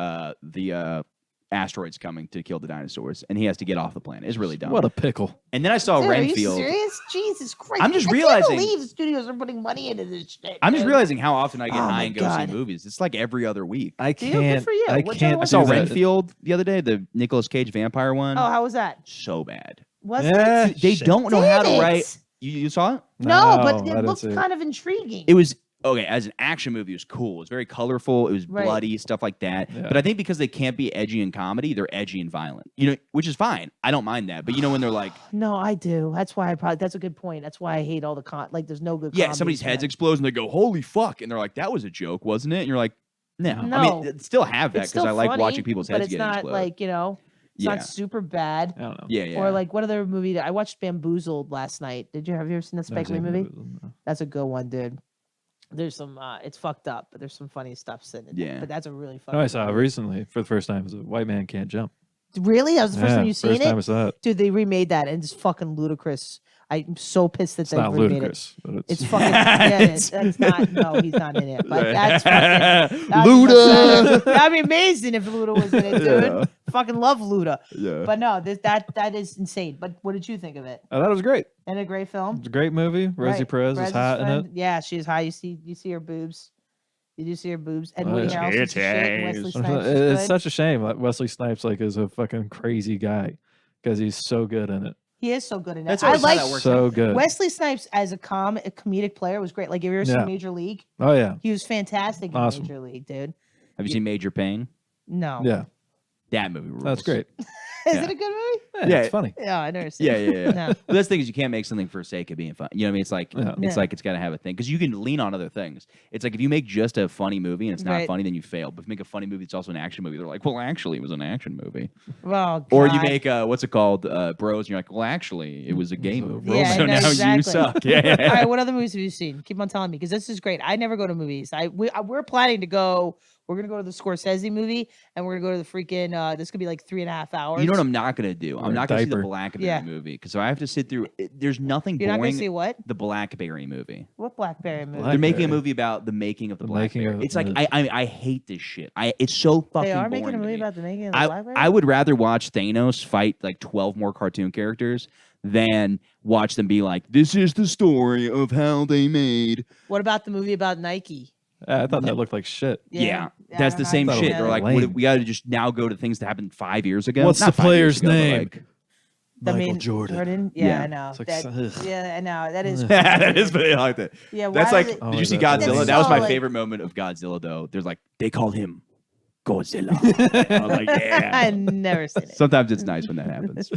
asteroid's coming to kill the dinosaurs, and he has to get off the planet. It's really dumb. What a pickle. And then I saw Dude, are you Renfield. serious? Jesus Christ! I'm just I realizing- can't believe studios are putting money into this shit. I'm just dude. realizing how often I get Oh high my and go God. see movies. It's like every other week. I Dude, good can't. for you. I What can't. y'all I saw do that. Renfield the other day, the Nicolas Cage vampire one. Oh, how was that? So bad. Was Yeah. it? They Shit. don't know how to Damn write. it. You saw it? No, I but it didn't looked see it. kind of intriguing. It was okay as an action movie. It was cool. It was very colorful. It was Right. bloody stuff like that. Yeah. But I think because they can't be edgy in comedy, they're edgy and violent. You know, which is fine. I don't mind that. But you know when they're like, No, I do. That's why that's a good point. That's why I hate all the like. There's no good. yeah, comedies somebody's in heads it. explode and they go, "Holy fuck!" and they're like, "That was a joke, wasn't it?" And you're like, "No." I No. mean, still have that It's because still I like funny, watching people's but heads it's get not explode. like it's Yeah. not super bad. I don't know. yeah, yeah. Or like what other movie? I watched Bamboozled last night. Have you ever seen that Spike Lee movie? That's a good one, dude. There's some. It's fucked up, but there's some funny stuff in it. Yeah. But that's a really No, funny. I saw it recently for the first time. It was a White Man Can't Jump. Really? That was the first time Yeah, you seen first time I it, saw it. dude. They remade that, and it's fucking ludicrous. I'm so pissed that It's they not remade ludicrous, but it. it's, It's fucking. Yeah, that's not. No, he's not in it. But that's fucking. Luda. That'd be amazing if Luda was in it, dude. Yeah. Fucking love Luda. Yeah. But no, that is insane. But what did you think of it? I thought it was great. And a great film. It's a great movie. Rosie Right. Perez is Perez's hot in friend. it. Yeah, she's high. You see her boobs. You do see her boobs. And Oh, Woody yeah. Harrelson's a shit. and Wesley Titties. Snipes is It's good. such a shame. Like Wesley Snipes like is a fucking crazy guy because he's so good in it. He is so good in That's that. I always how like that works. So good. Wesley Snipes as a comedic player was great. Like, have you ever Yeah. seen Major League? Oh yeah. He was fantastic in Awesome. Major League, dude. Have you seen Major Pain? No. Yeah. That movie rules. That's great. Is Yeah. it a good movie? Yeah, Yeah. it's funny. Yeah, I never seen Yeah, it. yeah, yeah. No. But that's the thing is you can't make something for the sake of being fun. You know what I mean? It's like Yeah. it's Yeah. like it's got to have a thing because you can lean on other things. It's like if you make just a funny movie and it's not Right. funny, then you fail. But if you make a funny movie, it's also an action movie. They're like, well, actually, it was an action movie. Well, Or you God. make what's it called, Bros, and you're like, well, actually, it was a gay movie. Yeah, so no, now you exactly. suck. Yeah. All right, what other movies have you seen? Keep on telling me because this is great. I never go to movies. We're planning to go. We're gonna go to the Scorsese movie, and we're gonna go to the freaking. This could be like 3.5 hours. You know what I'm not gonna do? Or I'm a not gonna see the diaper. Blackberry Yeah. movie because I have to sit through. There's nothing You're not boring. gonna see what? The Blackberry movie. What Blackberry movie? They're making a Blackberry. movie about the making of the The making Blackberry. of It's like the- I hate this shit. It's so fucking. They are boring making a to movie me. about the making of the I Blackberry. would rather watch Thanos fight like 12 more cartoon characters than watch them be like, "This is the story of how they made." What about the movie about Nike? I thought that looked like shit. Yeah, I that's don't the know. same I thought it shit. was They're like, lame. we got to just now go to things that happened 5 years ago. What's Not the 5 years player's ago, but, name? like- I mean, Yeah, Yeah. I know. It's like, That, ugh. yeah, I know. That is. that is, but I like that. Yeah, That's why like, is it- Oh, did you see that's Godzilla? lame. That was my So, like- favorite moment of Godzilla, though. There's like, they called him Godzilla. I was like, yeah. I've never seen it. Sometimes it's nice when that happens.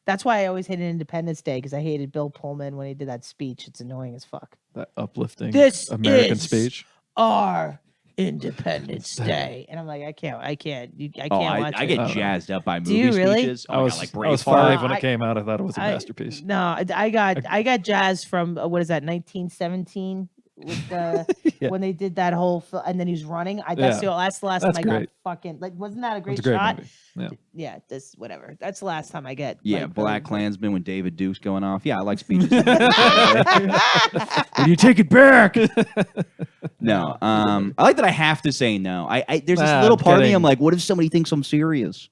That's why I always hated Independence Day because I hated Bill Pullman when he did that speech. It's annoying as fuck. That uplifting This American is- speech. Our Independence Day, and I'm like, I can't Oh, watch I it. get Oh. jazzed up by Do movie you really? speeches. Oh I my was, God, like I was Braveheart. 5 when I- it came out. I thought it was a I- masterpiece. No, I got jazz from what is that 1917 with the Yeah. when they did that whole and then he was running. That's Yeah. that's the last That's time I great. got fucking like wasn't that a great It's a great shot? movie. Yeah. Yeah, this whatever. That's the last time I get. Yeah, like, Black really- Klansman when David Duke's going off. Yeah, I like speeches. Will you take it back? No, I like that I have to say no. There's this Nah, little I'm part of me. kidding. I'm like, what if somebody thinks I'm serious?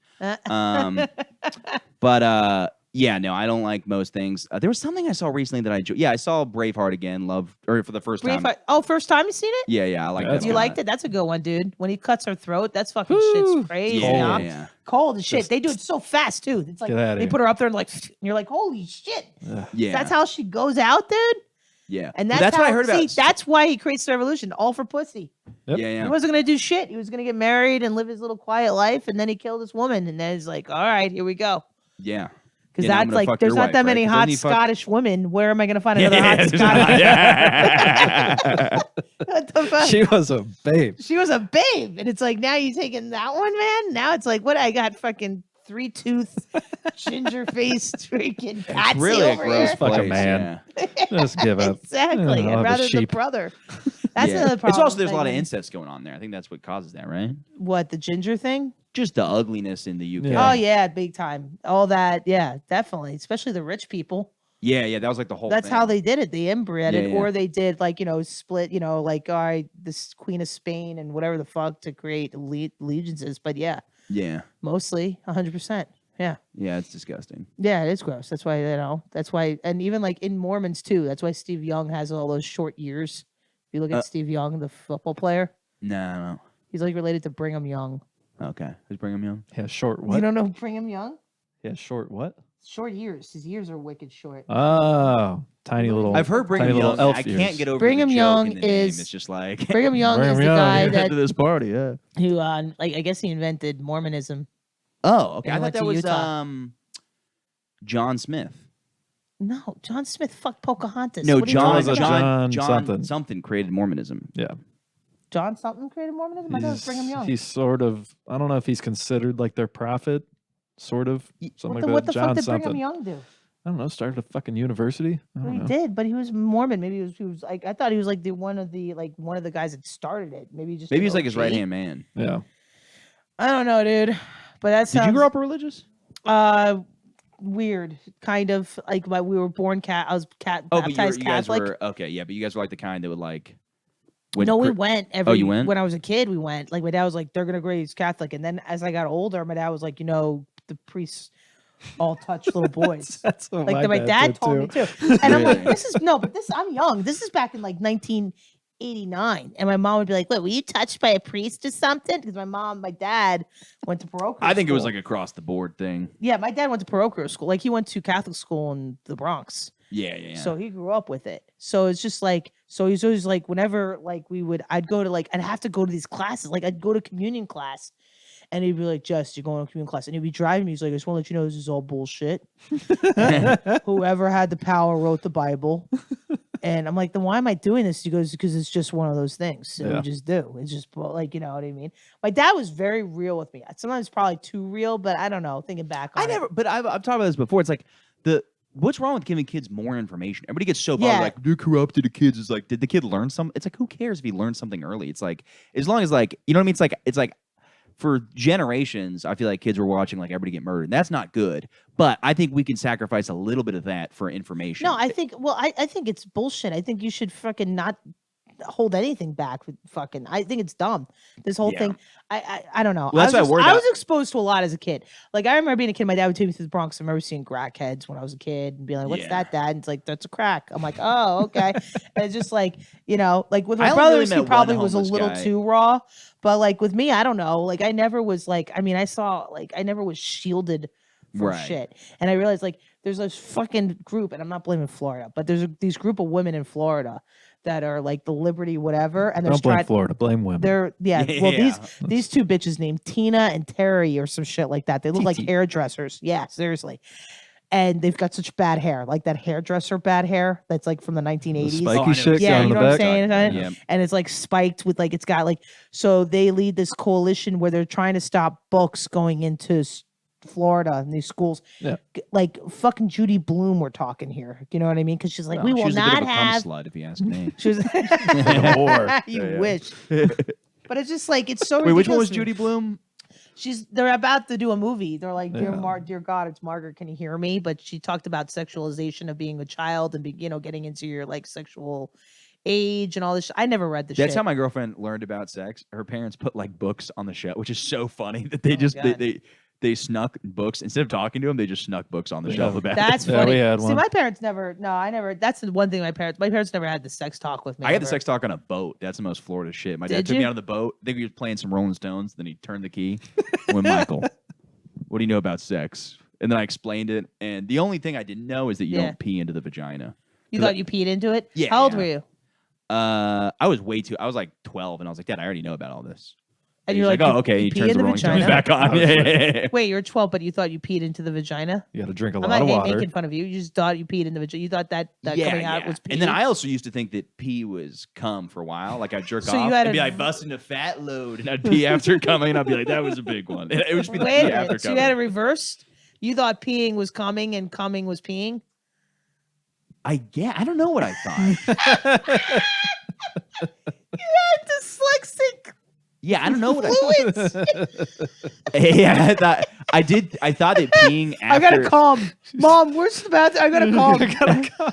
But yeah, no, I don't like most things. There was something I saw recently that I enjoyed. Yeah, I saw Braveheart again. For the first time. Braveheart. Oh, first time you seen it? Yeah, I like That's that. You one. liked it? That's a good one, dude. When he cuts her throat, that's fucking Whew. shit's crazy. Yeah, huh? yeah. Cold as shit. They do it so fast too. It's like Get outta they here. put her up there and like, and you're like, holy shit. Yeah. That's how she goes out, dude. Yeah. And Well, that's, what I how- heard about. See, that's why he creates the revolution, all for pussy. Yep. Yeah. He wasn't gonna do shit. He was gonna get married and live his little quiet life, and then he killed this woman, and then he's like, all right, here we go. Yeah. Because Yeah, now I'm that's gonna like, fuck there's your not wife, that right? many 'Cause hot doesn't he fuck- Scottish women. Where am I gonna find another hot there's Scottish? not- yeah. What the fuck? She was a babe. She was a babe, and it's like now you taking that one, man. Now it's like what I got, fucking 3-tooth, ginger faced, freaking Patsy Really a over gross here. Fuck a place, man. yeah. Just give up. Exactly. I'll have I'd a rather the sheep. brother. That's Yeah. another problem. It's also there's a lot of like, incest going on there. I think that's what causes that, right? What the ginger thing? Just the ugliness in the UK. Yeah. Oh yeah, big time. All that, yeah, definitely. Especially the rich people. Yeah, that was like the whole. That's thing. how they did it. They inbred it, Yeah, yeah. or they did like split. Like all right, this Queen of Spain and whatever the fuck to create allegiances. But yeah, Yeah, mostly 100%. Yeah. yeah, it's disgusting. Yeah, it is gross. That's why That's why, and even like in Mormons too. That's why Steve Young has all those short years. If you look at Steve Young, the football player, No, he's like related to Brigham Young. okay. Who's Brigham Young? Yeah, short You what? don't know Brigham Young? Yeah, short what? Short years. His years are wicked short. Oh, tiny little. I've heard Brigham tiny Young. little elf I can't ears. get over Brigham the joke Young in the name. is- It's just like Brigham Young is Brigham the Young, guy yeah. that to this party. Yeah. who, like, I guess he invented Mormonism. Oh, okay. And I he thought went that to was Utah. John Smith. No, John Smith fucked Pocahontas. No, What are you John. talking was a about? John something created Mormonism. Yeah. John something created Mormonism? I thought it was Brigham Young. He's sort of. I don't know if he's considered like their prophet. Sort of. Something What like the that. fuck John did something. Brigham Young do? I don't know. Started a fucking university. I Well, don't he know. did, but he was Mormon. Maybe he was like I thought he was like one of the guys that started it. Maybe just Maybe an he's like his OG. right hand man. Yeah. I don't know, dude. But that's Did you grow up religious? Weird, kind of like we were born I was Oh, but baptized you guys Catholic. were okay. Yeah, but you guys were like the kind that would like. No, we went every. you went? When I was a kid. We went. Like my dad was like, they're gonna raise Catholic, and then as I got older, my dad was like, the priests all touch little boys. That's what Like my dad did told me too, and I'm like, Really? this is no, but this I'm young. This is back in like 1989, and my mom would be like, "What? Were you touched by a priest or something?" Because my dad went to parochial. I think it was school. like across the board thing. Yeah, my dad went to parochial school. Like he went to Catholic school in the Bronx. Yeah. So he grew up with it. So it's just like, so he's always like, whenever like I'd go to like, I'd have to go to these classes. Like I'd go to communion class and he'd be like, Jess, you're going to communion class. And he'd be driving me. He's like, I just want to let you know this is all bullshit. Whoever had the power wrote the Bible. And I'm like, then why am I doing this? He goes, because it's just one of those things that Yeah. we just do. It's just like, you know what I mean? My dad was very real with me. Sometimes probably too real, but I don't know. Thinking back on I've talked about this before. It's like what's wrong with giving kids more information? Everybody gets so bothered, Yeah. like they're corrupted. The kids is like, did the kid learn something? It's like, who cares if he learned something early? It's like, as long as like, you know what I mean? It's like for generations, I feel like kids were watching like everybody get murdered. That's not good. But I think we can sacrifice a little bit of that for information. No, I think. Well, I think it's bullshit. I think you should fucking not hold anything back with fucking. I think it's dumb. This whole Yeah. thing. I don't know. Well, that's what I worry I about. was exposed to a lot as a kid. Like I remember being a kid. My dad would take me to the Bronx. I remember seeing crackheads when I was a kid and being like, "What's Yeah. that, Dad?" And it's like, "That's a crack." I'm like, "Oh, okay." And it's just like like with I my only really brothers, met he one probably was a homeless little guy. too raw. But like with me, I don't know. Like I never was like. I mean, I saw like I never was shielded from Right. shit. And I realized like there's this fucking group, and I'm not blaming Florida, but there's these group of women in Florida that are like the Liberty whatever, and they're Don't blame trying. Florida. Blame women. They're well Yeah. these two bitches named Tina and Terry or some shit like that. They look like TT. hairdressers. Yeah, seriously. And they've got such bad hair, like that hairdresser bad hair that's like from the 1980s. spiky Oh, I know shit exactly Yeah, down you the know what I'm back. saying? Yeah. And it's like spiked with like it's got like so they lead this coalition where they're trying to stop books going into Florida and these schools. Yeah. Like fucking Judy Bloom we're talking here. You know what I mean? Because she's like, Well, we she will was a bit of not a cum have slut, if you ask me. she was whore. you Yeah. wish. But it's just like it's so Wait, which one was ridiculous to me. Judy Bloom? They're about to do a movie. They're like, Yeah. dear God, it's Margaret. Can you hear me? But she talked about sexualization of being a child and getting into your like sexual age and all this. I never read the That's shit. how my girlfriend learned about sex. Her parents put like books on the show, which is so funny that they Oh, just God. they snuck books instead of talking to them. They just snuck books on the Yeah. shelf. About That's Yeah, funny. we had See, one. my parents never. No, I never. That's the one thing my parents never had the sex talk with me. I had the ever. sex talk on a boat. That's the most Florida shit. My dad Did took me you? out on the boat. I think he was playing some Rolling Stones. Then he turned the key. Went, Michael, what do you know about sex? And then I explained it. And the only thing I didn't know is that you Yeah. don't pee into the vagina. You thought you peed into it? Yeah, How old yeah. were you? I was way too. I was like 12, and I was like, Dad, I already know about all this. And he's you're like, oh, you- okay. you He pee turns in the the Rolling Stones vagina? back on. Yeah. Wait, you're 12, but you thought you peed into the vagina? You got to drink a I'm lot not of water. making fun of you. You just thought you peed in the vagina. You thought that coming out was pee. And then I also used to think that pee was cum for a while. Like I'd jerk So you off had and be a- like busting a fat load, and I'd pee after coming. And I'd be like, that was a big one. And it would just be like Wait pee a after minute. So coming. you had it reversed? You thought peeing was coming and coming was peeing? I don't know what I thought. Dyslexic Yeah, I don't know what I fluids. Yeah, I thought that peeing after I gotta come. Mom, where's the bathroom? I gotta come.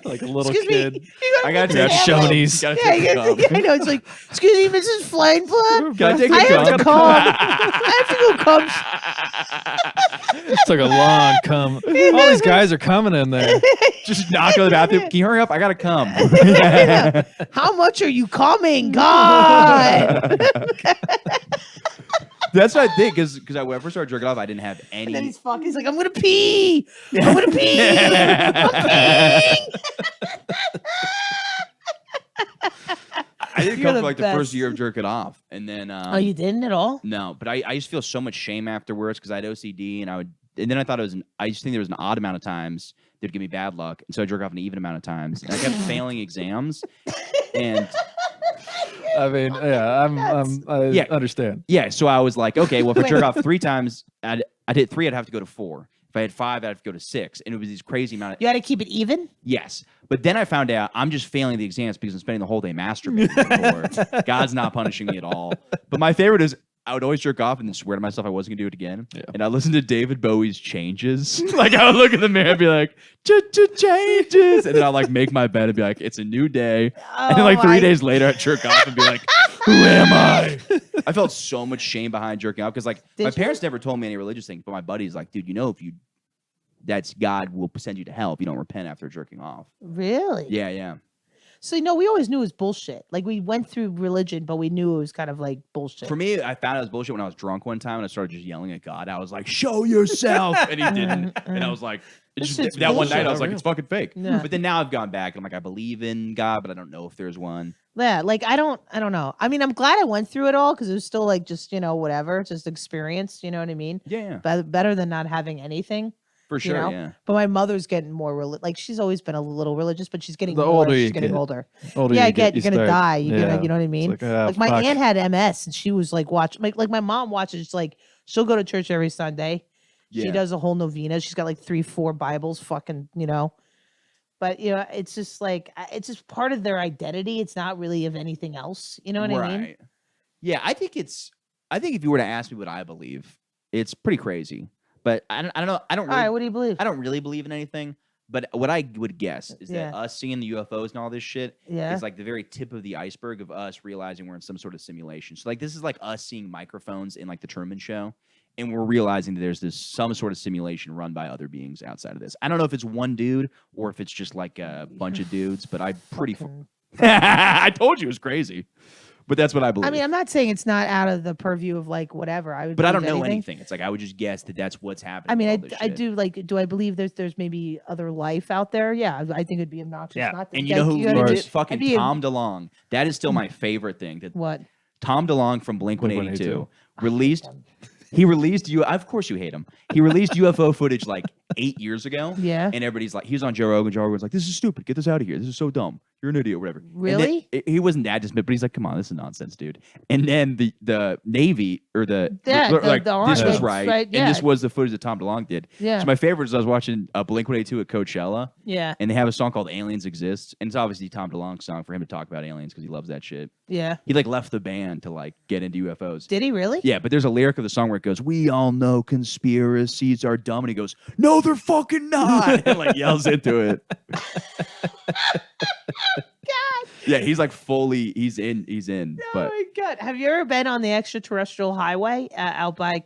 Like a little Excuse kid. me. You I gotta Yeah, take a Shoney's. cum. Gotta Yeah, take a cum. I know. It's like, excuse me, Mrs. Flainflot. Can I take a I have to cum? come. I have to go come. This took a long come. All these guys are coming in there. Just knock on the bathroom. Can you hurry up? I gotta come. How much are you coming? God. That's what I think, because when I first started jerking off, I didn't have And then any. he's fucking. He's like, I'm gonna pee. I'm gonna pee. I'm peeing. I didn't You're come the for like the best. first year of jerking off, and then Oh, you didn't at all? no, but I used to feel so much shame afterwards because I had OCD, and then I thought I just think there was an odd amount of times they'd give me bad luck, and so I jerk off an even amount of times, and I kept failing exams, and I mean, yeah, I Yeah. understand. yeah, so I was like, okay, well, if I Wait. jerk off 3 times, I'd hit 3, I'd have to go to 4. If I had 5, I'd have to go to 6, and it was these crazy amount of You had to keep it even. yes. But then I found out I'm just failing the exams because I'm spending the whole day masturbating. before. God's not punishing me at all. But my favorite is I would always jerk off and then swear to myself I wasn't gonna do it again. Yeah. And I listened to David Bowie's Changes. Like I would look in the mirror and be like, changes. And then I'll like make my bed and be like, it's a new day. And then like 3 days later I'd jerk off and be like, who am I? I felt so much shame behind jerking off because like Did my you? parents never told me any religious things, but my buddy's like, dude, that's God will send you to hell if you don't repent after jerking off. Really? Yeah, yeah. So we always knew it was bullshit. Like we went through religion, but we knew it was kind of like bullshit. For me, I found out it was bullshit when I was drunk one time and I started just yelling at God. I was like, show yourself. And he didn't. And I was like, This just, shit's that one bullshit. night I was like, Real. it's fucking fake. Yeah. But then now I've gone back and I'm like, I believe in God, but I don't know if there's one. Yeah, like I don't know. I mean, I'm glad I went through it all because it was still like just whatever, just experience. You know what I mean? Yeah, Better than not having anything. for sure. know? Yeah. But my mother's getting more like she's always been a little religious, but she's getting The more. older She's you getting get. older. Older Yeah, you I get you you're gonna start- die. You're yeah. gonna, you know what I mean? It's like, Like my fuck. aunt had MS, and she was like watch like my mom watches like she'll go to church every Sunday. Yeah. She does a whole novena. She's got like 3-4 Bibles, fucking, But it's just like it's just part of their identity. It's not really of anything else. You know what I mean? Yeah, I think it's I think if you were to ask me what I believe, it's pretty crazy. But I don't know. I don't All right, really. what do you believe? I don't really believe in anything. But what I would guess is that Yeah. us seeing the UFOs and all this shit Yeah. is like the very tip of the iceberg of us realizing we're in some sort of simulation. So like this is like us seeing microphones in like the Truman Show, and we're realizing that there's this some sort of simulation run by other beings outside of this. I don't know if it's one dude or if it's just like a bunch of dudes, but I'm pretty. Fucking- I told you it was crazy, but that's what I believe. I mean, I'm not saying it's not out of the purview of like whatever. I would, but I don't believe know anything. anything. It's like I would just guess that that's what's happening. I mean, with all this I shit. do like. Do I believe there's maybe other life out there? Yeah, I think it'd be obnoxious. Yeah. Not to, And you know who gotta leads do- it? Fucking I'd be a- Tom DeLonge. That is still my favorite thing. That What? Tom DeLonge from Blink-182 Blink-182. released. He released you. Of course, you hate him. He released UFO footage like 8 years ago. Yeah. And everybody's like, he was on Joe Rogan. Joe Rogan's like, this is stupid. Get this out of here. This is so dumb. You're an idiot, whatever. And then Really? he wasn't that dismissive, but he's like, come on, this is nonsense, dude. And then the Navy or the Yeah, like the this was Army, right, right, and yeah. this was the footage that Tom DeLonge did. Yeah. So my favorite is I was watching Blink-182 at Coachella. Yeah. And they have a song called "Aliens Exist," and it's obviously Tom DeLonge's song for him to talk about aliens because he loves that shit. Yeah. He like left the band to like get into UFOs. Did he really? Yeah, but there's a lyric of the song where it goes, "We all know conspiracies are dumb," and he goes, "No, they're fucking not," and like yells into it. God. Yeah, he's like fully, he's in. Oh But my God. Have you ever been on the extraterrestrial highway out by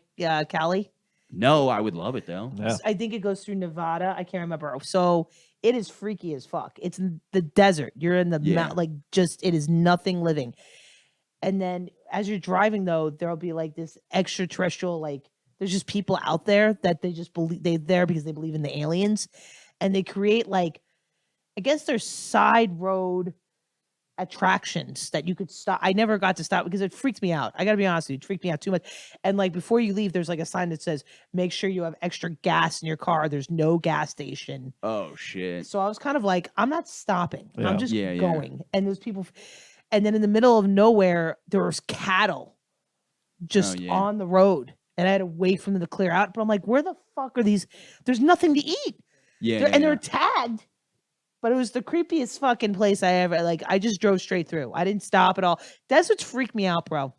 Cali? no, I would love it though. Yeah. I think it goes through Nevada. I can't remember. So it is freaky as fuck. It's in the desert. You're in the Yeah. like just it is nothing living. And then as you're driving though, there'll be like this extraterrestrial like there's just people out there that they just believe they're there because they believe in the aliens, and they create like I guess there's side road attractions that you could stop. I never got to stop because it freaked me out. I gotta be honest with you, it freaked me out too much. And like before you leave, there's like a sign that says, make sure you have extra gas in your car. There's no gas station. Oh shit. So I was kind of like, I'm not stopping. Yeah. I'm just Yeah, yeah. going. And there's people and then in the middle of nowhere, there was cattle just yeah. on the road. And I had to wait for them to clear out. But I'm like, where the fuck are these? There's nothing to eat. Yeah, And they're tagged. But it was the creepiest fucking place I ever like. I just drove straight through. I didn't stop at all. Deserts freak me out, bro.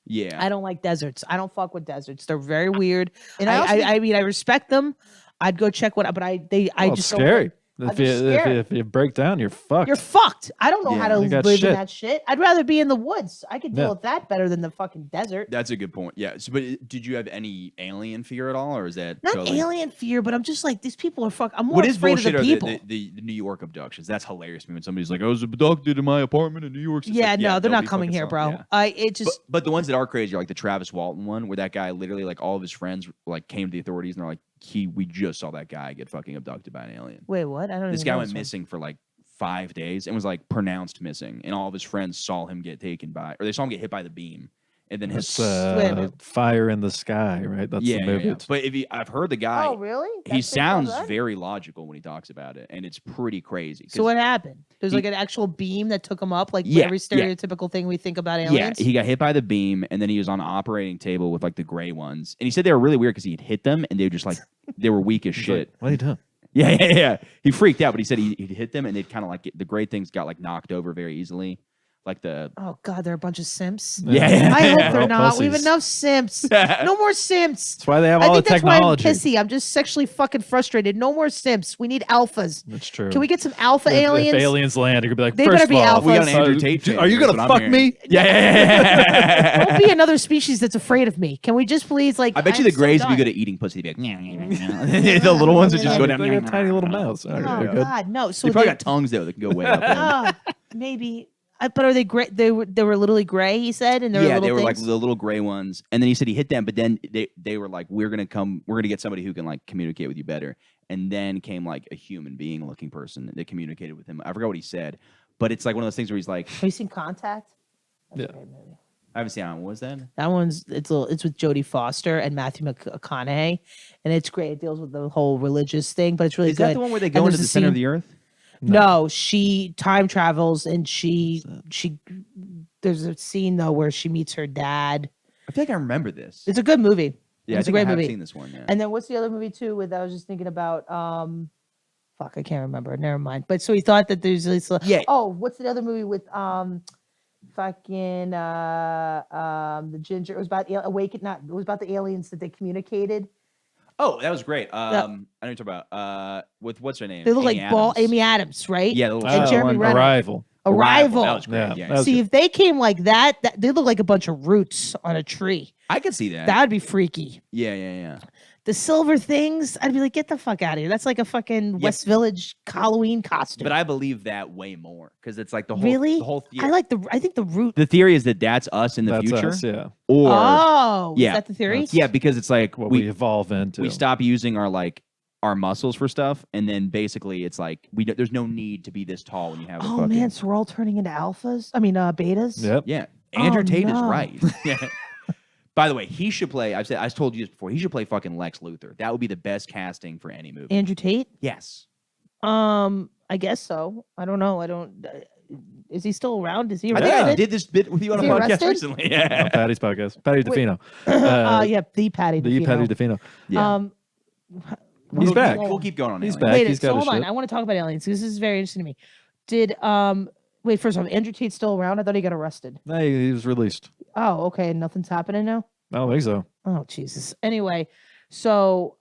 yeah. I don't like deserts. I don't fuck with deserts. They're very weird. And I also- I mean, I respect them. I'd go check what, but I Well, just it's don't scary. like- I'm If just scared. if you break down, you're fucked. You're fucked. I don't know how Yeah, to you got live shit. in that shit. I'd rather be in the woods. I could deal Yeah. with that better than the fucking desert. That's a good point. Yeah. So, but did you have any alien fear at all, or is that Not totally... alien fear, but I'm just like these people are fuck. I'm more What is afraid of bullshit the are people. the New York abductions? That's hilarious to me when somebody's like, I was abducted in my apartment in New York. It's yeah, like, no, they're not nobody coming fucking here, saw bro. it. Yeah. It just But the ones that are crazy are like the Travis Walton one, where that guy literally like all of his friends like came to the authorities and they're like, we just saw that guy get fucking abducted by an alien. wait, what? I don't. This even guy know went this one. missing for like 5 days and was like pronounced missing, and all of his friends saw him get taken by, or they saw him get hit by the beam, and then his It's Wait a minute. Fire in the Sky, right? That's yeah, the movie. yeah. But if I've heard the guy, Oh, really? he That's based on sounds that? very logical when he talks about it, and it's pretty crazy. So what happened? There's he- like an actual beam that took him up, like Yeah, every yeah. stereotypical thing we think about aliens. Yeah, he got hit by the beam, and then he was on an operating table with like the gray ones, and he said they were really weird because he'd hit them, and they were just like they were weak as He's like, shit. what are you doing? Yeah. He freaked out, but he said he'd hit them, and they'd kind of like the gray things got like knocked over very easily, like the Oh God, they're a bunch of simps. yeah. I hope They're they're all not. We have pussies. enough simps. No more simps. That's why they have I all the think that's why I'm technology. pissy. I'm just sexually fucking frustrated. No more simps. We need alphas. That's true. Can we get some alpha If aliens? aliens land, you're gonna be like, They first better of be all, alphas. We got an Andrew Tate fan Are you here, gonna is what fuck I'm me? Yeah. Don't be another species that's afraid of me. Can we just please like? I bet you I'm the Greys so would be done. good at eating pussy. They'd be like, the little ones would just go down. They got tiny little mouths. All right, Oh they're good. God, no. So They probably they- got tongues though that can go way up. in. maybe. But are they gray? They were literally gray. He said, and they're Yeah, little they were like things? the little gray ones, and then he said he hit them, but then they were like, we're gonna get somebody who can like communicate with you better, and then came like a human being looking person that communicated with him. I forgot what he said, but it's like one of those things where he's like, Have you seen Contact? That's Yeah. a great movie. I haven't seen it. What was that? That one's it's with Jodie Foster and Matthew McConaughey, and it's great. It deals with the whole religious thing, but it's really Is good. that the one where they And go into there's the a center of scene- the earth? No, she time travels, and she there's a scene though where she meets her dad. I feel like I remember this. It's a good movie. Yeah, it's I a think I great have movie. seen this one. Yeah. And then what's the other movie too? With I was just thinking about fuck, I can't remember. Never mind. But so he thought that there's this. Yeah. Oh, what's the other movie with fucking the ginger. It was about awaken. Not. It was about the aliens that they communicated. Oh, that was great. I know what you're talking about. With what's her name? They look Amy like ball Adams. Amy Adams, right? Yeah, the little And show. Jeremy Renner. Arrival. Arrival. That was great. Yeah, Yeah. that was See, good. if they came like that, they look like a bunch of roots on a tree. I could see that. That would be freaky. Yeah. The silver things, I'd be like, get the fuck out of here. That's like a fucking West Village Halloween costume. But I believe that way more because it's like the whole really? the whole theory. I think the root. The theory is that that's us in the That's future, us, yeah. or Oh, yeah. is that the theory? That's- yeah, because it's like What we evolve into. we stop using our muscles for stuff, and then basically it's like there's no need to be this tall when you have. Oh man, so we're all turning into alphas. I mean, betas. Yep. Yeah, Andrew Oh, Tate is no. right. Yeah. By the way, he should play. I told you this before. He should play fucking Lex Luthor. That would be the best casting for any movie. Andrew Tate. Yes. I guess so. I don't know. I don't. Is he still around? Is he I think I arrested? did this bit with you on Is a he podcast arrested? recently. Yeah. Patty's podcast. Patty Wait. DeFino. Yeah, the Patty. The DeFino. Patty DeFino. Yeah. He's back. We'll keep going on. He's aliens. back. Wait, He's so got his hold on. shit. I want to talk about aliens. This is very interesting to me. Did wait, first of all, Andrew Tate's still around? I thought he got arrested. Hey, he was released. Oh, okay. Nothing's happening now. I don't think so. Oh, Jesus. Anyway, so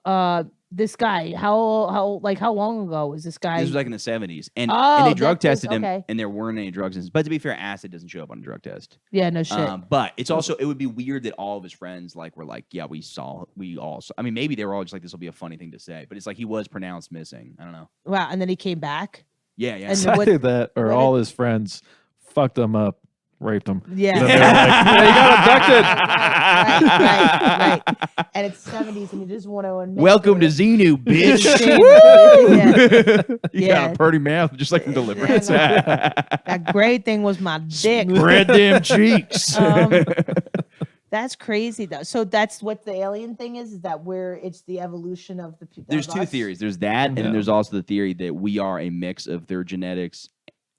this guy, how long ago was this guy? This was like in the 70s, and Oh, they drug that's tested him, okay. and there weren't any drugs in his. But to be fair, acid doesn't show up on a drug test. Yeah, no shit. But it's also it would be weird that all of his friends were like, yeah, we all saw. I mean, maybe they were all just like, this will be a funny thing to say, but it's like he was pronounced missing. I don't know. Wow, and then he came back. Yeah, yeah. And So- what- Either that or what all his friends fucked him up, raped him. Yeah. So they're like, yeah, you got abducted. right. And it's 70s, and you just want to admit Welcome to it. Xenu, bitch. Yeah. You got a pretty mouth, just like in Deliverance. That great thing was my dick. Spread them cheeks. That's crazy though. So that's what the alien thing is that where it's the evolution of the people. There's two theories. There's that, and then Yeah. there's also the theory that we are a mix of their genetics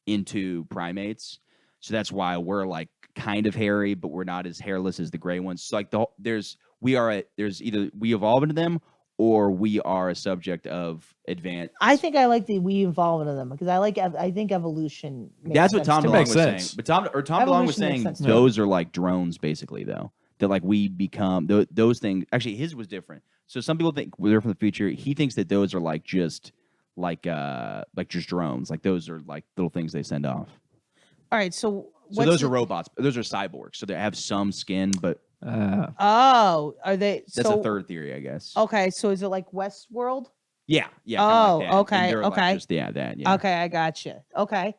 into primates. So that's why we're like kind of hairy, but we're not as hairless as the gray ones. So like there's either we evolve into them or we are a subject of advanced. I think I like the we evolve into them because I think evolution. Makes That's what sense Tom to DeLonge me. makes was sense. saying. But Tom DeLonge was Evolution makes saying sense to those are like drones, basically, though. That like we become those things. Actually, his was different. So some people think they're from the future. He thinks that those are like just just drones. Like those are like little things they send off. All right, so So those are robots. Those are cyborgs. So they have some skin, but Oh, are they? that's so, a third theory, I guess. Okay, so is it like Westworld? Yeah, yeah. Oh, kinda like that. okay, And they're, like, okay. just, that. Yeah. Okay, I got you. Okay,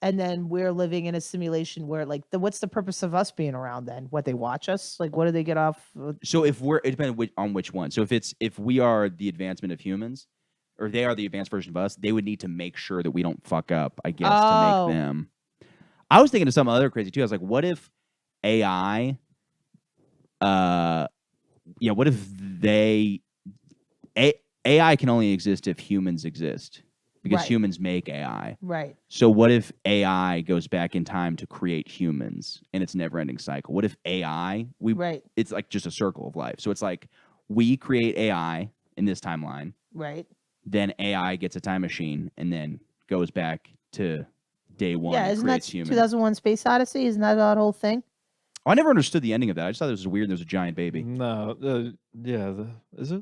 and then we're living in a simulation where, like, what's the purpose of us being around? Then, what they watch us? Like, what do they get off? So it depends on which one. So if we are the advancement of humans, or they are the advanced version of us, they would need to make sure that we don't fuck up, I guess, to Oh. make them. I was thinking of something other crazy too. I was like, what if AI? What if AI can only exist if humans exist because Right. humans make AI. Right. So what if AI goes back in time to create humans and it's a never-ending cycle? What if AI Right. it's like just a circle of life. So it's like we create AI in this timeline, Right. then AI gets a time machine and then goes back to day one Yeah, and isn't that creates humans. 2001: Space Odyssey? Isn't that whole thing? I never understood the ending of that. I just thought it was weird. There's a giant baby. No, is it?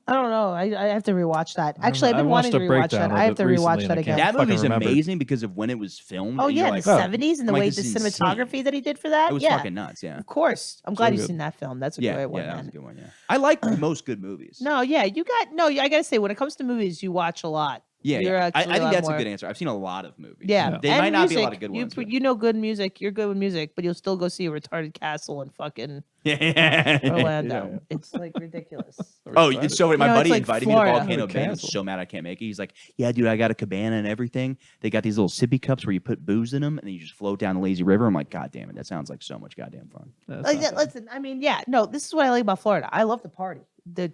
I don't know. I have to rewatch that. I don't Actually, know. I've been I wanting watched to a rewatch breakdown that. of I have it to recently rewatch and that I again. can't That movie's fucking remember. amazing because of when it was filmed. Oh and you're yeah, like, the 70s and the I'm like, way the this is cinematography that he did for that. it was yeah, fucking nuts. Yeah. of course. I'm glad you've good. seen that film. That's a Yeah, great one, that was a man. good one. Yeah. I like most good movies. No, yeah, I gotta say, when it comes to movies, you watch a lot. Yeah, You're yeah. I actually a think lot that's more- a good answer. I've seen a lot of movies. Yeah, They and might not be a lot music. of good you, ones. but- You know good music. You're good with music, but you'll still go see a retarded castle in fucking Yeah. Orlando. Yeah. It's like ridiculous. Oh, it's so funny. My You know, buddy it's like invited me Florida. to Volcano Oh, Bay. I was castle. so mad I can't make it. He's like, "Yeah, dude, I got a cabana and everything. They got these little sippy cups where you put booze in them and then you just float down the lazy river." I'm like, "God damn it, that sounds like so much goddamn fun." Like, listen, I mean, yeah, no, this is what I like about Florida. I love the party.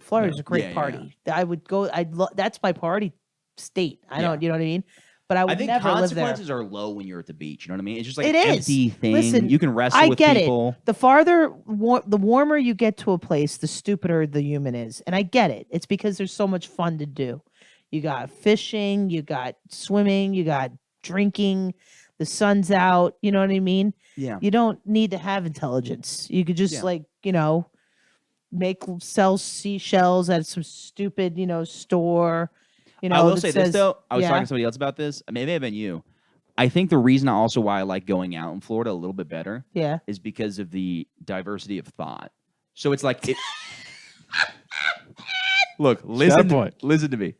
Florida's a great Yeah, yeah, party. I would go. That's my party state. I Yeah. don't. You know what I mean? But I would I think never live there. consequences are low when you're at the beach. You know what I mean? It's just like It an is. empty thing. Listen, you can wrestle I with get people. it. The the warmer you get to a place, the stupider the human is. And I get it. It's because there's so much fun to do. You got fishing, you got swimming, you got drinking. the sun's out. You know what I mean? Yeah. You don't need to have intelligence. You could just Yeah. sell seashells at some stupid, store. I will that say says, this though. I was yeah. talking to somebody else about this. Maybe it have been you. I think the reason also why I like going out in Florida a little bit better Yeah. is because of the diversity of thought. So it's like look, listen to me.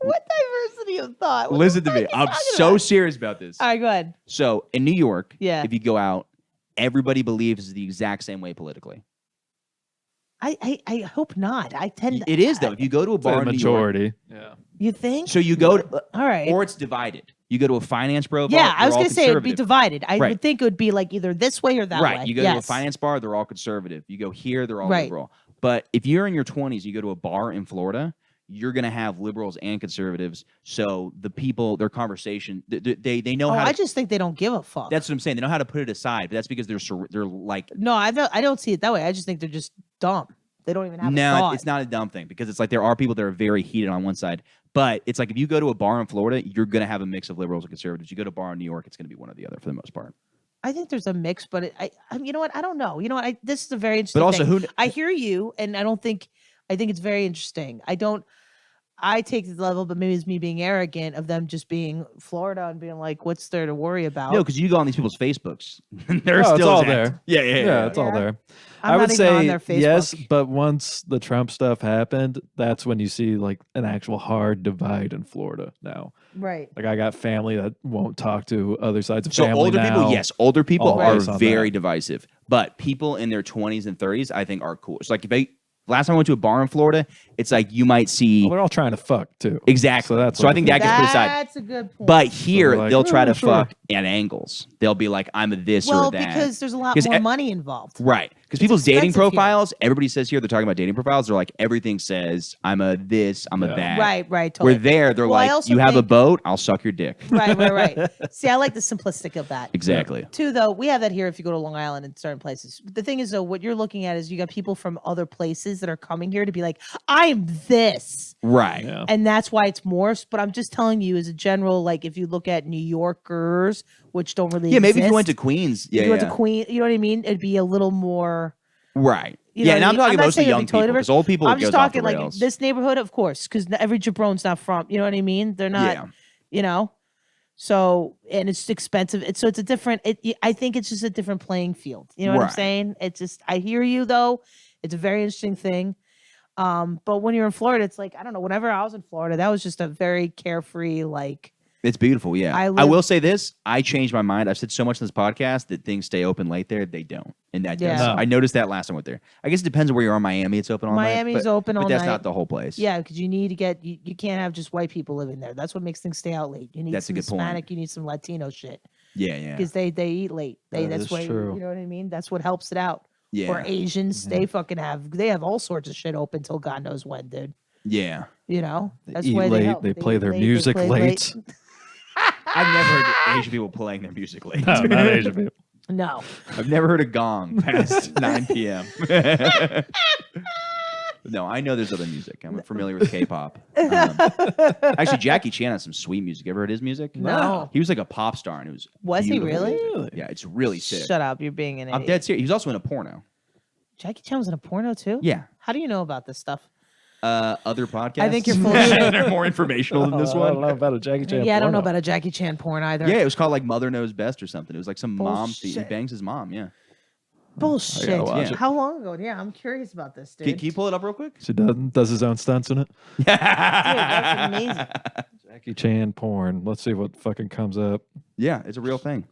What diversity of thought? What Listen the to fuck me. are you I'm talking so about? serious about this. All right, go ahead. So in New York, Yeah. if you go out, everybody believes the exact same way politically. I hope not. I tend to, It is though. If you go to a bar The in New York, majority. Yeah. You think? so you go to, All right. or it's divided. You go to a finance bro bar. Yeah, I they're was all gonna say it'd be conservative. divided. I Right. would think it would be like either this way or that way. Right. You go to a Yes. finance bar, they're all conservative. You go here, they're all Right. liberal. But if you're in your 20s, you go to a bar in Florida, you're going to have liberals and conservatives. So the people, their conversation, they know Oh, how to. I just think they don't give a fuck. That's what I'm saying. They know how to put it aside, but that's because they're like. No, I don't see it that way. I just think they're just dumb. They don't even have a No, thought. it's not a dumb thing because it's like there are people that are very heated on one side. But it's like if you go to a bar in Florida, you're going to have a mix of liberals and conservatives. You go to a bar in New York, it's going to be one or the other for the most part. I think there's a mix, but you know what? I don't know. You know what? This is a very interesting. But also, thing. I hear you, and I think it's very interesting. I take the level, but maybe it's me being arrogant of them just being Florida and being like, what's there to worry about? No, because you go on these people's Facebooks. They're Oh, it's still all as there. active. Yeah. It's all Yeah. there. I'm I not would even on say their Facebook. yes, but once the Trump stuff happened, that's when you see like an actual hard divide in Florida now. Right. Like I got family that won't talk to other sides of So family older people, now. yes, older people All are based on very that. divisive. But people in their 20s and 30s, I think, are cool. It's like last time I went to a bar in Florida, it's like you might see Well, they're all trying to fuck too. exactly. So I think that gets put aside. That's a good point. But here they're like, they'll try "Oh, to sure." fuck at angles. They'll be like, I'm a this well, or that. because there's a lot 'Cause more e- money involved. Right. Because people's dating expensive here. profiles, everybody says here, they're talking about dating profiles. They're like, everything says, I'm a this, I'm a Yeah. that. Right. Totally. Where there, they're Well, I like, also you have a think- boat, I'll suck your dick. Right. See, I like the simplistic of that. Exactly. Two, though, we have that here if you go to Long Island and certain places. The thing is, though, what you're looking at is you got people from other places that are coming here to be like, I'm this. Right. Yeah. And that's why it's more. But I'm just telling you, as a general, like if you look at New Yorkers, which don't really Yeah, maybe if exist, you went to Queens. if Yeah. you went to Queen, you know what I mean? It'd be a little more. Right. You know Yeah, what and I I'm mean? talking I'm not mostly saying it'd young be totally people because old people I'm it just goes off the talking like rails. this neighborhood, of course, because every jabron's not from. You know what I mean? They're not. Yeah. You know. So and it's expensive. It's a different. I think it's just a different playing field. You know what I'm Right. saying? It's just. I hear you though. It's a very interesting thing. But when you're in Florida, it's like I don't know. Whenever I was in Florida, that was just a very carefree like. It's beautiful, yeah. I I live- will say this. I changed my mind. I've said so much in this podcast that things stay open late there. They don't. And that does. Yeah. No. I noticed that last time I went there. I guess it depends on where you are in Miami. It's open all night. Miami's but- open all But that's night. not the whole place. Yeah, because you need to get you can't have just white people living there. That's what makes things stay out late. You need That's a some good point. Hispanic, you need some Latino shit Yeah. because they eat late. That That's is why true. you know what I mean. That's what helps it out. Yeah. Or Asians, they have all sorts of shit open till God knows when, dude. Yeah. You know, that's eat why late, help. they play eat their late, music play late. I've never heard Asian people playing their music late. No, not Asian people. No, I've never heard a gong past 9 p.m. No, I know there's other music. I'm familiar with K-pop. Actually, Jackie Chan has some sweet music. Ever heard his music? No. He was like a pop star, and it was he beautiful really? music. Really? Yeah, it's really sick. shut up. You're being an I'm idiot. dead serious. He was also in a porno. Jackie Chan was in a porno too. Yeah. How do you know about this stuff? Other podcasts. I think you're full of shit. They're more informational than this I don't know one. about a Jackie Chan. Yeah, I don't know porno. about a Jackie Chan porn either. Yeah, it was called like Mother Knows Best or something. It was like some mom. He Bullshit. bangs his mom. Yeah. Bullshit. watch it. How long ago? Yeah, I'm curious about this, dude. Can you pull it up real quick? So does his own stunts in it. that's amazing. Jackie Chan porn. Let's see what fucking comes up. Yeah, it's a real thing.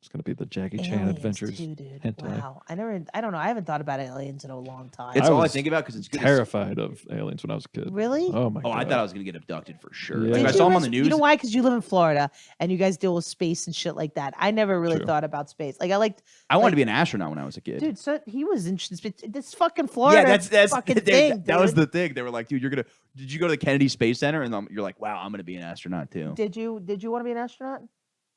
It's gonna be the Jackie Chan Aliens Adventures. too, dude. hentai. Wow. I don't know. I haven't thought about aliens in a long time. It's I all I was think about because it's good. Terrified of aliens when I was a kid. Really? Oh my Oh, god. I thought I was gonna get abducted for sure. Yeah. Like, Did I you saw him ever- on the news. You know why? Because you live in Florida and you guys deal with space and shit like that. I never really True. thought about space. Like I liked, I wanted like- to be an astronaut when I was a kid. dude. So he was interested. This fucking Florida. yeah, that's fucking that, thing. that was dude. the thing. They were like, dude, did you go to the Kennedy Space Center? And you're like, wow, I'm gonna be an astronaut too. Did you want to be an astronaut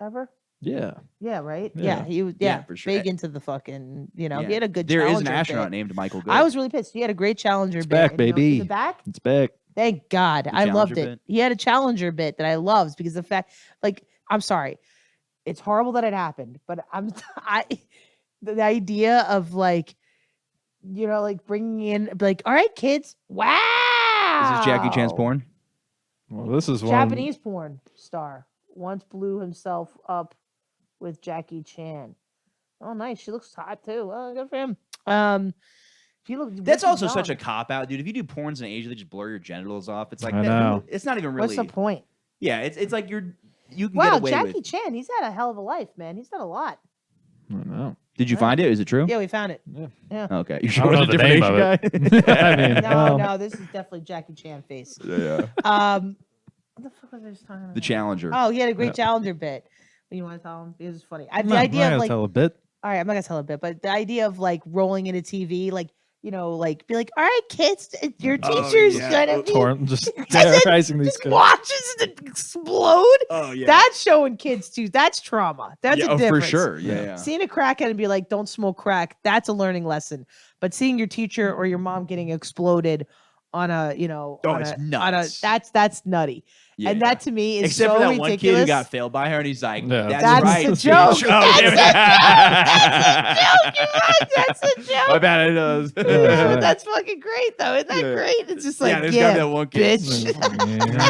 ever? Yeah. Yeah, right. Yeah. Yeah, he was. Yeah, Yeah, for sure. big into the fucking. You know, Yeah. he had a good. There is an Challenger astronaut bit. named Michael Good. I was really pissed. He had a great Challenger bit. back, and, you know, baby. is it back? It's back. Thank God. The I loved Challenger it. bit? He had a Challenger bit that I loved because the fact, like, I'm sorry. It's horrible that it happened, but the idea of like, like bringing in like, all right, kids, wow. Is this Jackie Chan's porn? Well, this is one. Japanese porn star once blew himself up with Jackie Chan. Oh, nice. She looks hot too. Well, good for him. That's also such a cop out, dude. If you do porns in Asia, they just blur your genitals off. It's like I know. it's not even really. What's the point? Yeah, it's like you can get Wow, away Jackie with. Chan, he's had a hell of a life, man. He's done a lot. I don't know. Did you find it? Is it true? Yeah, we found it. Yeah. Okay. You I sure don't it was know a the different name Asian of guy? I mean, No, this is definitely Jackie Chan face. Yeah. What the fuck was I just talking about? The Challenger. Oh, he had a great Yeah. Challenger bit. You want to tell him? It was funny. The No, idea I'm of not like, gonna tell a bit. all right, I'm not gonna tell a bit, but the idea of like rolling into TV, like like be like, all right, kids, your Oh, teacher's yeah. gonna be Just And then terrorizing these just kids. watches it explode. Oh yeah. That's showing kids too. That's trauma. That's yeah, a oh, difference. for sure. Yeah. Seeing a crackhead and be like, don't smoke crack, that's a learning lesson. But seeing your teacher or your mom getting exploded on a, it's nuts. that's nutty. Yeah. And that to me is Except so for that one kid who ridiculous. got failed by her, and he's like, Yeah. "That's, That's right, the bitch." joke. Oh, damn it. That's a joke. My bad. It does. Yeah. That's fucking great though. Isn't that Yeah. great? It's just like, yeah, there's gotta be yeah, that one kid. bitch.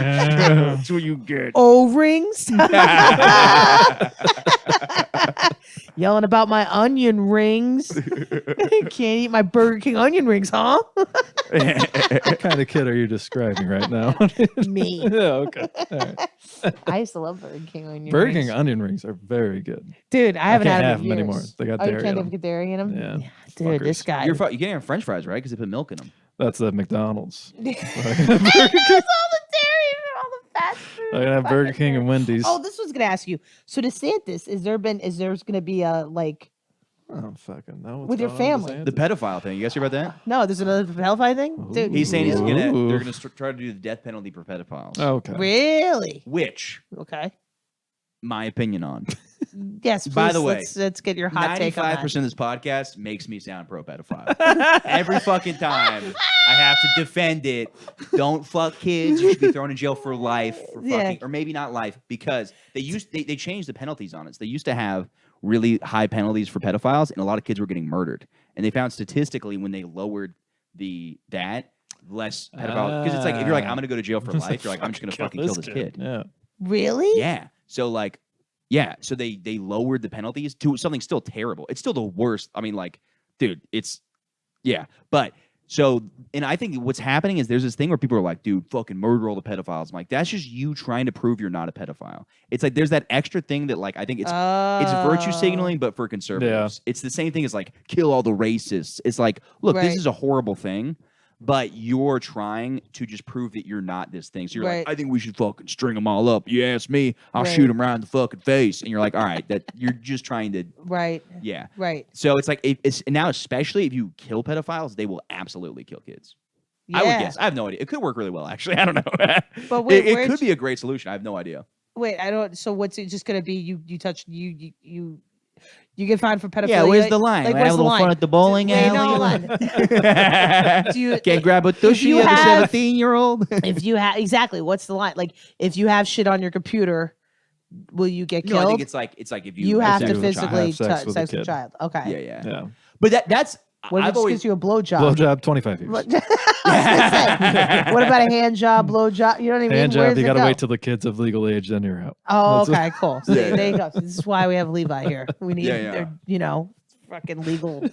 Yeah. That's what you get. O-rings. Yelling about my onion rings. Can't eat my Burger King onion rings, huh? What kind of kid are you describing right now? Me. Yeah, okay. All right. I used to love Burger King onion Burger rings. King onion rings are very good. Dude, I haven't can't had have them them in years. anymore. They got Oh, you dairy can't in have them. dairy in them? Yeah, Dude, this fuckers. guy. You can't have French fries, right? Because they put milk in them. That's the McDonald's. That's all the dairy and all the fast food. I can have Burger fucking King and dairy. Wendy's. Oh, this was gonna ask you. So DeSantis, is there's gonna be a like I don't fucking know. what's With your going on family. DeSantis. The pedophile thing. You guys hear about that? no, there's another pedophile thing? Dude. He's saying Ooh. they're gonna try to do the death penalty for pedophiles. Okay. Really? Which, Okay. my opinion on, Yes, please, By the way, let's get your hot take on 95% that. of this podcast makes me sound pro pedophile. Every fucking time I have to defend it. Don't fuck kids. You should be thrown in jail for life, for fucking, Yeah. or maybe not life, because they changed the penalties on it. So they used to have really high penalties for pedophiles, and a lot of kids were getting murdered. And they found statistically when they lowered that less pedophile, because it's like if you're like, I'm gonna go to jail for life, you're like, I'm just gonna fucking kill this kid. Yeah. Really? Yeah. So like, yeah. So they lowered the penalties to something still terrible. It's still the worst. I mean, like, dude, it's yeah. But so, and I think what's happening is there's this thing where people are like, dude, fucking murder all the pedophiles. I'm like, that's just you trying to prove you're not a pedophile. It's like there's that extra thing that like I think it's virtue Oh. signaling, but for conservatives. It's the same thing as like kill all the racists. It's like, look, Right. this is a horrible thing. But you're trying to just prove that you're not this thing. So you're Right. like, I think we should fucking string them all up. You ask me, I'll Right. shoot them right in the fucking face. And you're like, all right, that you're just trying to, Right. yeah. Right. So it's like, it's now especially if you kill pedophiles, they will absolutely kill kids. Yeah. I would guess. I have no idea. It could work really well, actually. I don't know. But wait, it where'd could be a great solution. I have no idea. Wait, I don't. So what's it just gonna be? You touch you get fined for pedophilia. Yeah, where's the line? Like, Have where's a the little line? fun at the bowling Wait, alley. no, hold on. Do you Can't grab a tushy you of a have- 17-year-old. if you have exactly what's the line? Like if you have shit on your computer, will you get No, killed? I think it's like if you, you have sex to with a child. physically Have sex touch with a sex with a kid. child. Okay. Yeah. Yeah. But that's What if it I've just always gives you a blowjob? Blowjob, 25 years. What what about a hand job, blowjob? You know what I mean? Hand Where job, does you it got to go? wait till the kid's of legal age, then you're out. Oh, That's- okay, cool. So there you go. So this is why we have Levi here. We need, Yeah, yeah. fucking legal.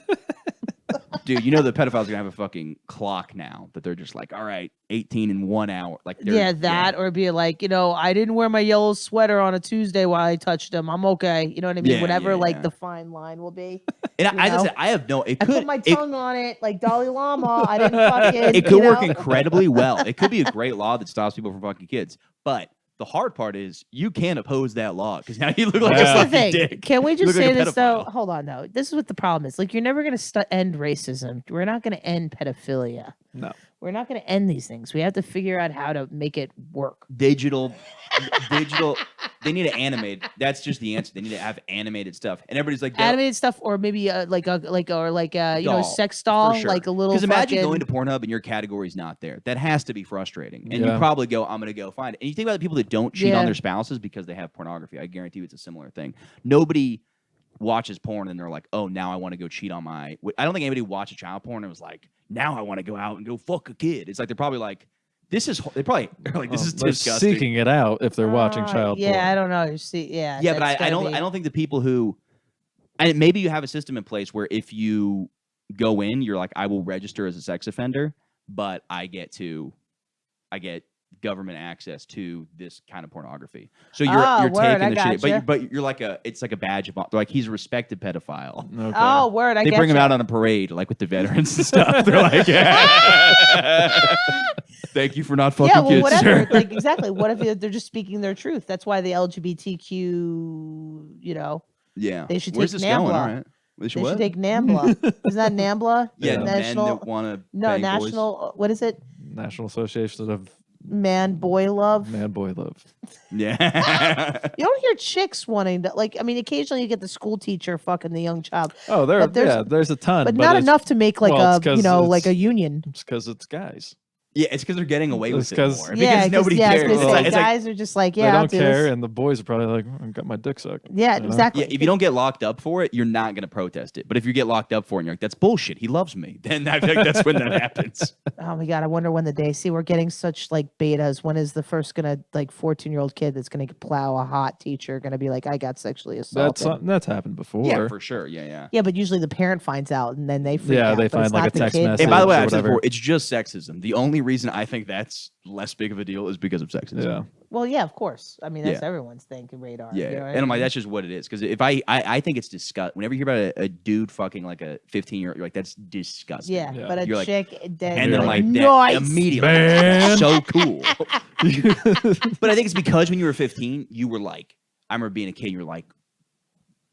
Dude, you know the pedophiles are gonna have a fucking clock now that they're just like, all right, 18 in 1 hour. Like they're- Yeah, that or be like, I didn't wear my yellow sweater on a Tuesday while I touched him. I'm okay. You know what I mean? Yeah, Whatever yeah, like yeah. the fine line will be. And you as I know? said, I have no. It I could put my it- tongue on it like Dalai Lama. I didn't fucking. It could work incredibly well. It could be a great law that stops people from fucking kids. But the hard part is you can't oppose that law because now you look like Yeah. a That's the fucking thing. dick. Can we You just look like say a this though? pedophile. Hold on, though. This is what the problem is. Like, you're never going to end racism. We're not going to end pedophilia. No. We're not going to end these things. We have to figure out how to make it work. Digital. They need to animate. That's just the answer. They need to have animated stuff, and everybody's like, Animated stuff, or maybe like a Doll, sex doll, for sure. like a little. Because imagine fucking- going to Pornhub and your category's not there. That has to be frustrating. And you Yeah. probably go, I'm gonna go find it. And you think about the people that don't cheat Yeah. on their spouses because they have pornography. I guarantee you it's a similar thing. Nobody watches porn and they're like, oh, now I want to go cheat on my. I don't think anybody watched child porn and was like, now I want to go out and go fuck a kid. It's like they're probably like, this is. They probably are like, this is They're disgusting. seeking it out if they're watching child porn. Yeah, I don't know. You see, yeah. Yeah, but that's I gotta don't. be- I don't think the people who, and maybe you have a system in place where if you go in, you're like, I will register as a sex offender, but I get government access to this kind of pornography. So you're word, taking I the shit, gotcha. but you're like it's like a badge of honor. They're like, he's a respected pedophile. Okay. Oh, word! I They bring him getcha. out on a parade, like with the veterans and stuff. They're like, yeah. Thank you for not fucking Yeah, well, kids, whatever. sir. Like exactly. What if they're just speaking their truth? That's why the LGBTQ, Yeah. They should Where's take this going? NAMBLA. All right. They should they what? should take NAMBLA. Isn't that NAMBLA? Yeah, the men National. that want to No, national. What is it? National Association of Man, boy, love. Man Boy Love. Yeah. You don't hear chicks wanting to like. I mean, occasionally you get the school teacher fucking the young child, Oh, But there's- there's a ton, but not it's- enough to make like well, it's a 'cause like a it's- union. It's because it's guys. Yeah, it's because they're getting away with It's it 'cause- more. Yeah, Because nobody I was cares. gonna It's say, like- it's like- guys are just like, yeah, They I'll don't do care, this. and the boys are probably like, I got my dick sucked. Yeah, you know? exactly. yeah, if you don't get locked up for it, you're not going to protest it. But if you get locked up for it and you're like, that's bullshit, he loves me, then I think that's when that happens. Oh my god, I wonder when the day. See, we're getting such like betas. When is the first gonna 14-year-old kid that's gonna plow a hot teacher gonna be like, I got sexually assaulted? That's happened before. Yeah, for sure. Yeah. Yeah, but usually the parent finds out and then they freak Yeah, out, they but find, it's like, not a the text kid. message. And by the way, or I've said whatever. before, it's just sexism. The only reason I think that's less big of a deal is because of sexism. Yeah. Well, yeah, of course. I mean, that's Yeah. everyone's thing. Radar. Yeah, you know what I and I'm like, mean? that's just what it is. Because if I think it's disgusting. Whenever you hear about a dude fucking like a 15-year-old, you're like, that's disgusting. Yeah, Yeah. but a You're like- chick, then And you're they're like, nice. that immediately. Man. So cool. But I think it's because when you were 15, you were like, I remember being a kid, you were like,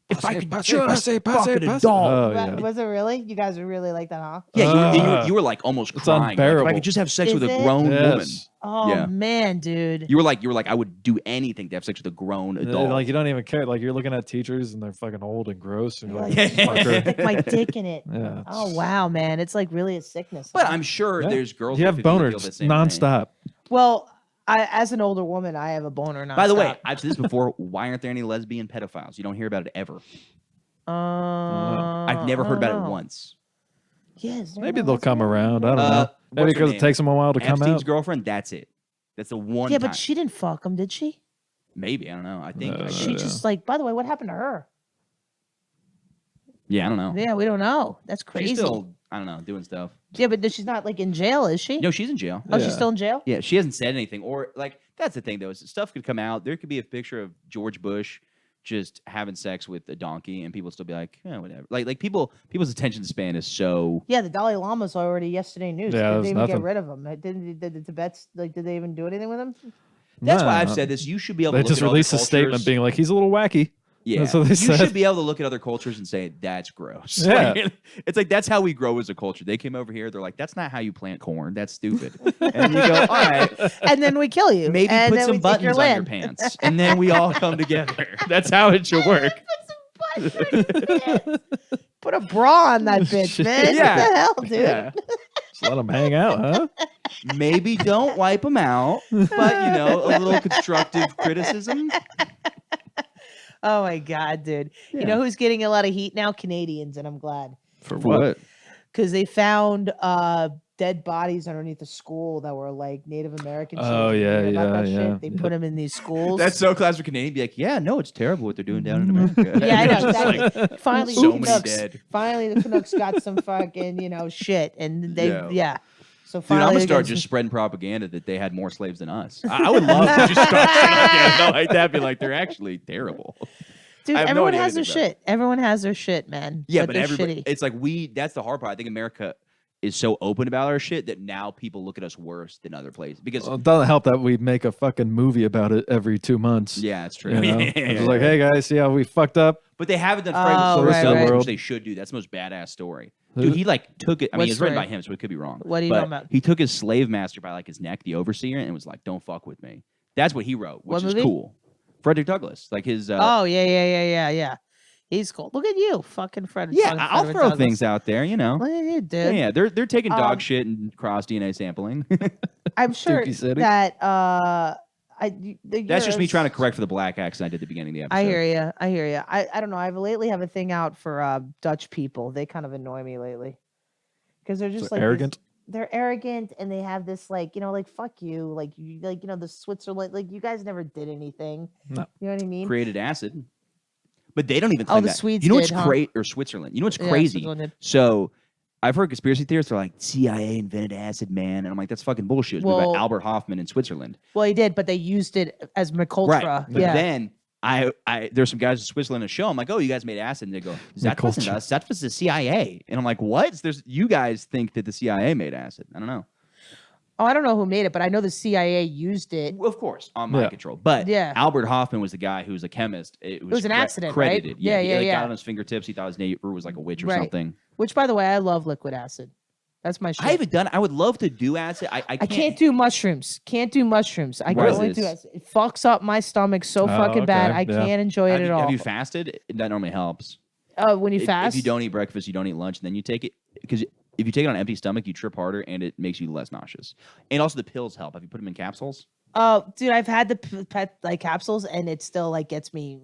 if I could just fucking a doll. Oh, Wa- yeah. Was it really? You guys were really like that, huh? Yeah, you were like almost It's crying. Like, if I unbearable. could just have sex Is with a it? grown woman. Yes. Oh Yeah. man, dude. You were like, I would do anything to have sex with a grown adult. Like, you don't even care. Like, you're looking at teachers and they're fucking old and gross. And you're You're like, like, fucker. stick my dick in it. Yeah, Oh wow, man, it's like really a sickness. But huh? I'm sure Yeah. there's girls You who have feel the boners same way. nonstop. Well, as an older woman, I have a boner now. By the way, I've said this before. Why aren't there any lesbian pedophiles? You don't hear about it ever. I've never heard about it once. Yes, Maybe they'll come around. I don't know. What's Maybe her because name? it takes them a while to come Epstein's out. girlfriend. That's it. That's the one. Yeah, time. but she didn't fuck him, did she? Maybe I don't know. I think. She yeah. just like. By the way, what happened to her? Yeah, I don't know. Yeah, we don't know. That's crazy. She's still, I don't know, doing stuff. Yeah, but she's not like in jail, is she? No, she's in jail. Oh, she's Yeah. still in jail. Yeah, she hasn't said anything, or like that's the thing though. Is stuff could come out. There could be a picture of George Bush just having sex with a donkey, and people still be like, yeah, whatever. Like people's attention span is so. Yeah, the Dalai Lama's already yesterday news. Yeah, Did there's they even get nothing. rid of him? Did the Tibet's like? Did they even do anything with him? That's why Nah. I've said this. You should be able. They to look just at other released a statement cultures. being like, he's a little wacky. Yeah, That's what they you said. should be able to look at other cultures and say that's gross. Yeah. Like, it's like that's how we grow as a culture. They came over here, they're like, that's not how you plant corn. That's stupid. And you go, all right, And then we kill you. maybe and put then we some take your buttons on your land. pants, and then we all come together. That's how it should work. Put a bra on that bitch, man. Yeah. What the hell, dude? Yeah. Just let them hang out, huh? Maybe don't wipe them out, but a little constructive criticism. Oh my god, dude. You know who's getting a lot of heat now? Canadians, and I'm glad. For what? Because they found dead bodies underneath a school that were like Native American. Oh, children. You yeah, hear about that yeah, shit? They put them in these schools. That's so classic for Canadian. Be like, yeah, no, it's terrible what they're doing down in America. yeah, I know It's just like, exactly. Finally, so the many Canucks. dead. Finally, the Canucks got some fucking shit, and they Yeah. So Dude, finally, I'm gonna they're start getting just spreading propaganda that they had more slaves than us. I would love to just start propaganda like that. Be like, they're actually terrible. Dude, I have no everyone idea has their anything about shit. Everyone has their shit, man. Yeah, but they're everybody. shitty. It's like that's the hard part. I think America is so open about our shit that now people look at us worse than other places because Well, it doesn't help that we make a fucking movie about it every 2 months. yeah, it's true. You know? Yeah, It's like, hey guys, see how we fucked up? but they haven't done Oh, Frank right, Dublin, right. which they should do. That's the most badass story. Dude, he like took it. I What mean, it's written by story? him, so it could be wrong. What are you but talking about? He took his slave master by like his neck, the overseer, and was like, "Don't fuck with me." That's what he wrote, which What is movie? cool. Frederick Douglass, like his. Oh yeah. He's cool. Look at you, fucking Fred. yeah, fucking I'll Frederick throw Douglass. things out there, you know. Look at you, dude. Yeah, they're taking Um, dog shit and cross DNA sampling. I'm sure Dookie City. that That's just me trying to correct for the black accent I did at the beginning of the episode. I hear you. I don't know. I've lately have a thing out for Dutch people. They kind of annoy me lately because they're just So like this- arrogant. they're arrogant and they have this like like fuck you, like you the Switzerland, like you guys never did anything. No. You know what I mean? Created acid, but they don't even. Oh, Think the that. Swedes You know what's did, huh? crazy? Or Switzerland. You know what's Yeah, crazy? Switzerland did. So I've heard conspiracy theorists are like CIA invented acid, man, and I'm like, that's fucking bullshit. It's made Well- by Albert Hoffman in Switzerland. Well, he did, but they used it as McUltra. Right. But Yeah. then there's some guys in Switzerland to show. I'm like, oh, you guys made acid, and they go, that wasn't McUltra. us. That was the CIA. And I'm like, what? You guys think that the CIA made acid? I don't know. Oh, I don't know who made it, but I know the CIA used it. Well, of course, on my Yeah. control. But Yeah. Albert Hoffman was the guy who was a chemist. It was an accident, right? credited. Yeah, he, yeah, like, yeah. got on his fingertips. He thought his neighbor was like a witch or Right. something. Which, by the way, I love liquid acid. That's my shit. I haven't done. I would love to do acid. I can't do mushrooms. Can't do mushrooms. I Why can is only do this? acid. It fucks up my stomach so Oh, fucking bad. okay, I yeah. can't enjoy it at all. Have you fasted? That normally helps. When you If fast? you don't eat breakfast, you don't eat lunch, then you take it because if you take it on an empty stomach, you trip harder and it makes you less nauseous. And also the pills help. Have you put them in capsules? Oh, dude, I've had the pet like capsules, and it still like gets me.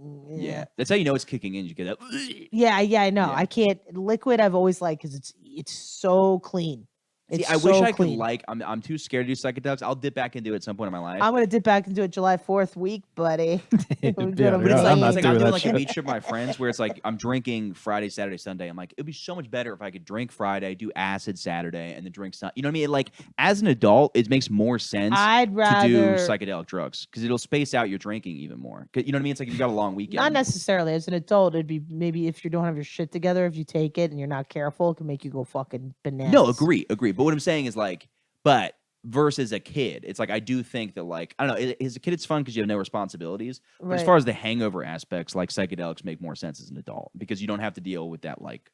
That's how you know it's kicking in. You get that. Yeah, I know. Yeah. I can't liquid. I've always liked because it's so clean. It's See, I wish so I could clean. I'm too scared to do psychedelics. I'll dip back into it at some point in my life. I'm gonna dip back into it July 4th week, buddy. We're Yeah, gonna yeah, be I'm not It's like I'm doing doing that like a shit. beach trip with my friends where it's like I'm drinking Friday, Saturday, Sunday. I'm like, it'd be so much better if I could drink Friday, do acid Saturday, and then drink Sunday. You know what I mean? Like as an adult, it makes more sense I'd to rather do psychedelic drugs because it'll space out your drinking even more. 'Cause you know what I mean? It's like if you got a long weekend. not necessarily as an adult. It'd be maybe if you don't have your shit together, if you take it and you're not careful, it can make you go fucking bananas. No, agree. But what I'm saying is like, but versus a kid, it's like I do think that like I don't know. As a kid, it's fun because you have no responsibilities. But as Right. far as the hangover aspects, like psychedelics make more sense as an adult because you don't have to deal with that. Like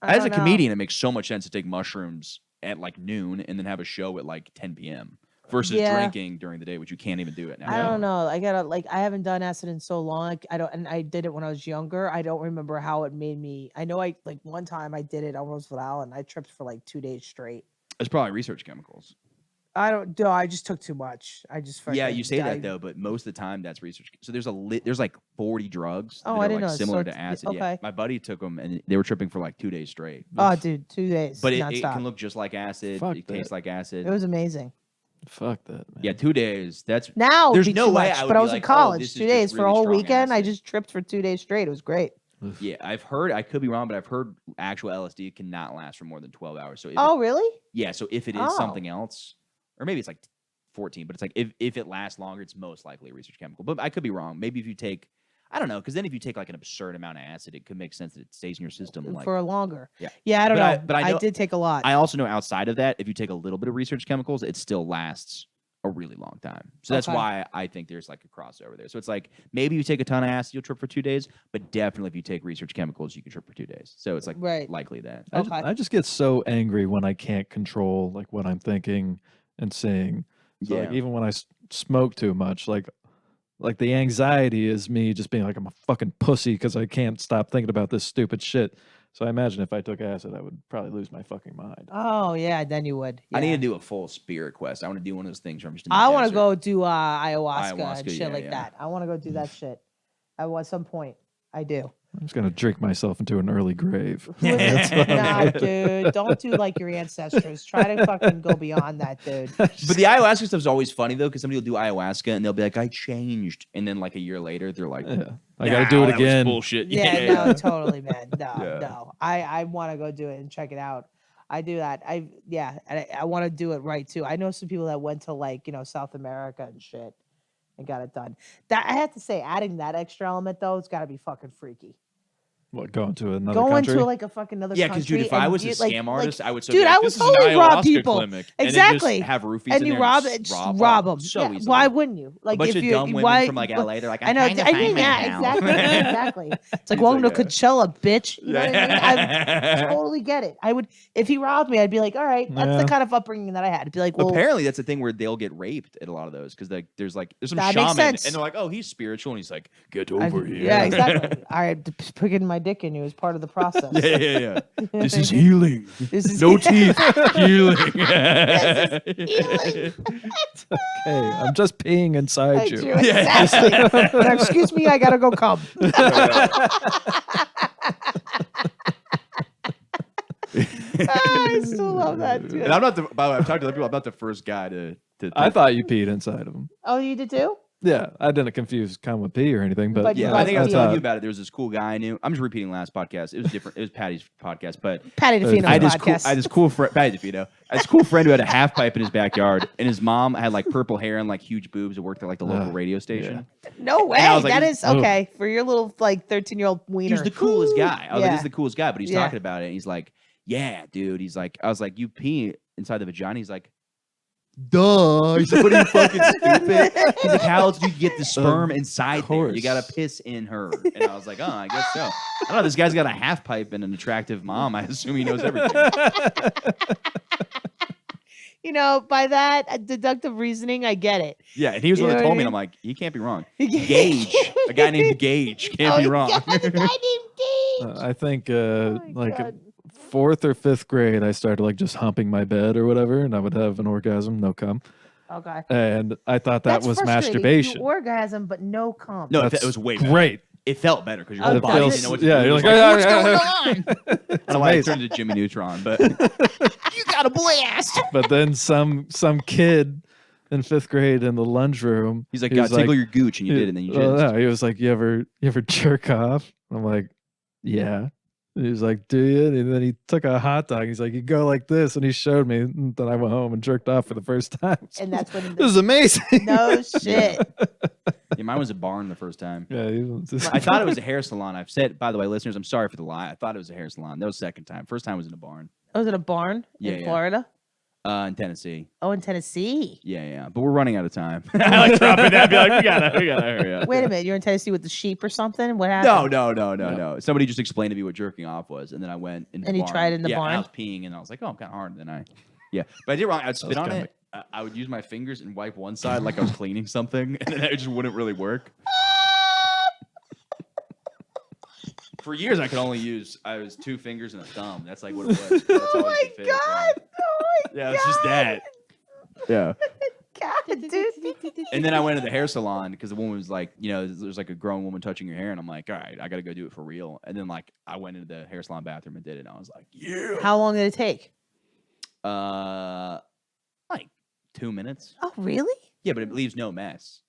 I as a don't know. comedian, it makes so much sense to take mushrooms at like noon and then have a show at like 10 p.m. versus Yeah. drinking during the day, which you can't even do it now. I don't know. I gotta like I haven't done acid in so long. Like, I don't, and I did it when I was younger. I don't remember how it made me. I know I like one time I did it on Roosevelt Island. I tripped for like 2 days straight. It's probably research chemicals. I don't know. I just took too much. I just Yeah, fucking you say that died. though, but most of the time that's research. So there's there's like 40 drugs Oh, that I are didn't like know. similar So to it's- acid. Yeah, okay. my buddy took them and they were tripping for like 2 days straight. Oh, dude, 2 days. But it nonstop. can look just like acid. Fuck It tastes that. like acid. It was amazing. Fuck that, man. Yeah, 2 days. That's Now There's it'd be no too way much, I would but be I was like, in oh, college. this is 2 days just for a really whole strong weekend. I acid. just tripped for 2 days straight. It was great. yeah. I've heard. I could be wrong, but I've heard actual LSD cannot last for more than 12 hours. So if Oh, really? so if it is Oh. something else, or maybe it's like 14, but it's like if it lasts longer, it's most likely a research chemical. But I could be wrong. Maybe if you take, I don't know, because then if you take like an absurd amount of acid, it could make sense that it stays in your system. Like, For longer. Yeah. Yeah, I don't But know. but I I know- did take a lot. I also know outside of that, if you take a little bit of research chemicals, it still lasts a really long time. So that's Okay. why I think there's like a crossover there. So it's like maybe you take a ton of acid, you'll trip for 2 days, but definitely if you take research chemicals, you can trip for 2 days. So it's like Right. likely that. I, Okay. I just get so angry when I can't control like what I'm thinking and saying. So like Yeah. even when I smoke too much, like the anxiety is me just being like I'm a fucking pussy because I can't stop thinking about this stupid shit. So I imagine if I took acid, I would probably lose my fucking mind. Oh, yeah, then you would. I need Yeah. to do a full spirit quest. I want to do one of those things where I'm just in the I want to desert. go do ayahuasca, and Ayahuasca, shit yeah, like yeah. that. I want to go do that shit. At some point, I do. I'm just gonna drink myself into an early grave. Nah, dude, don't do like your ancestors. Try to fucking go beyond that, dude. But the ayahuasca stuff is always funny though, because somebody will do ayahuasca and they'll be like, "I changed," and then like a year later, they're like, Yeah. I gotta do "Nah, it that was again. bullshit." Yeah, no, totally, man. No, Yeah. no. I want to go do it and check it out. I do that. I want to do it right too. I know some people that went to like South America and shit and got it done. That I have to say, adding that extra element though, it's got to be fucking freaky. What, going to another Going country? to like a fucking other Yeah, country. because dude, if I and was a you- scam artist, I would so dude, be like, I would this totally is an rob ayahuasca people. clinic. Exactly. And then just have roofies And in you there rob and it, just rob rob them. so easily. Why wouldn't you? Like a bunch if of you dumb women why, from like LA, they're like, I know. I'm trying to find my Yeah, house. exactly. Exactly. It's like He's welcome like, to Coachella, bitch. You know what I mean? I Yeah. totally get it. I would if he robbed me, I'd be like, all right, that's Yeah. the kind of upbringing that I had. I'd be like, well, Apparently, that's the thing where they'll get raped at a lot of those because there's some That makes shaman sense. and they're like, oh, he's spiritual, and he's like, get I- over here. yeah, exactly. I putting my dick in you as part of the process. yeah. This is healing. This is No teeth. Healing. healing. Hey, I'm just peeing inside I you. do, exactly. Now, excuse me, I gotta go come. I still love that too. And I'm not by the way, I've talked to other people. I'm not the first guy to I thought you peed inside of him. Oh, you did too? Yeah, I didn't confuse cum with pee or anything, but, But you yeah, guys I think I was thought- telling you about it. There was this cool guy I knew. I'm just repeating last podcast. It was different. It was Patty's podcast, but Patty DeFino's I had this cool, podcast. I had this cool friend, Patty DeFino. I had this cool friend who had a half pipe in his backyard, and his mom had like purple hair and like huge boobs. That worked at like the local radio station. No way. I was like, That is Ugh. okay for your little like 13-year-old wiener. He was the coolest guy. I was like, Yeah. this is the coolest guy, but he's Yeah. talking about it. And he's like, yeah, dude. He's like, I was like, you pee inside the vagina. He's like, duh. He's like, what are you fucking stupid? He's like, how else do you get the sperm inside there? You course. gotta piss in her. And I was like, oh, I guess so. I don't know. This guy's got a half pipe and an attractive mom. I assume he knows everything. You know, by that deductive reasoning, I get it. Yeah, and he was the You one that know told what me, I and I'm like, he can't be wrong. Gage. Gage, a guy named Gage, can't be wrong. God, a guy named Gage. I think Oh my like God. 4th or 5th grade, I started like just humping my bed or whatever, and I would have an orgasm, no cum. Okay. And I thought that That's was frustrating. masturbation. You orgasm, but no cum. No, That's it was way better. great. It felt better because your Oh, whole it body feels- didn't know what to yeah, do. you're It was like, what's "Ah, going ah, on? I don't know why I turned into Jimmy Neutron, but you got a blast. But then some kid in 5th grade in the lunchroom, He's like, he was tickle your gooch, and you did, and then you well, jizzed. no, he was like, you ever jerk off? I'm like, yeah. And he was like, do you? And then he took a hot dog. He's like, you go like this, and he showed me. And then I went home and jerked off for the first time. And that's when This is amazing. no shit. Yeah, mine was a barn the first time. Yeah, he was just- I thought it was a hair salon. I've said, by the way, listeners, I'm sorry for the lie. I thought it was a hair salon. That was the second time. First time was in a barn. I was in a barn Yeah, in yeah. Florida. In Tennessee. Oh, in Tennessee. Yeah. But we're running out of time. I like dropping that. Be like, we gotta hurry up. Wait a minute, you're in Tennessee with the sheep or something? What happened? No. Somebody just explained to me what jerking off was, and then I went in the And you barn. tried it in the yeah, and barn? I was peeing, and I was like, oh, I'm kind of hard. And then but I did wrong. I'd spit on kinda- it. I would use my fingers and wipe one side like I was cleaning something, and then it just wouldn't really work. For years, I could only use. I was 2 fingers and a thumb. That's like what it was. That's Oh all I my could fit, god! Oh my Yeah, it's just that. Yeah. god, dude! And then I went to the hair salon because the woman was like, there's like a grown woman touching your hair, and I'm like, all right, I got to go do it for real. And then like I went into the hair salon bathroom and did it, and I was like, yeah. How long did it take? Like 2 minutes. Oh, really? Yeah, but it leaves no mess.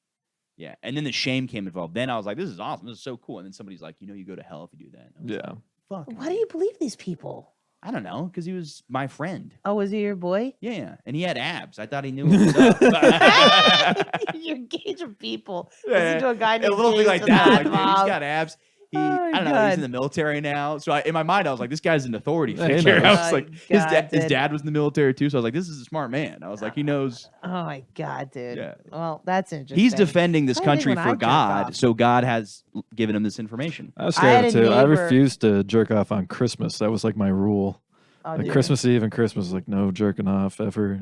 Yeah, and then the shame came involved. Then I was like, this is awesome. This is so cool. And then somebody's like, you go to hell if you do that. And I was yeah. like, fuck. Why do you believe these people? I don't know, because he was my friend. Oh, was he your boy? Yeah, and he had abs. I thought he knew what was up. You're engaging people. Yeah, Listen to a guy A named little thing Gage like with that. a Like, dude, mob. he's got abs. He, Oh, I don't know. God. He's in the military now. So in my mind, I was like, this guy's an authority Yeah, he figure. I knows. was Oh, like, his God, dude. dad was in the military too. So I was like, this is a smart man. I was like, he knows. Oh my god, dude. Yeah. Well, that's interesting. He's defending this I think country when I for jerked God. off- So God has given him this information. I was I had scared a too. I neighbor- refused to jerk off on Christmas. That was like my rule. Oh, Like dude. Christmas Eve and Christmas, like no jerking off ever.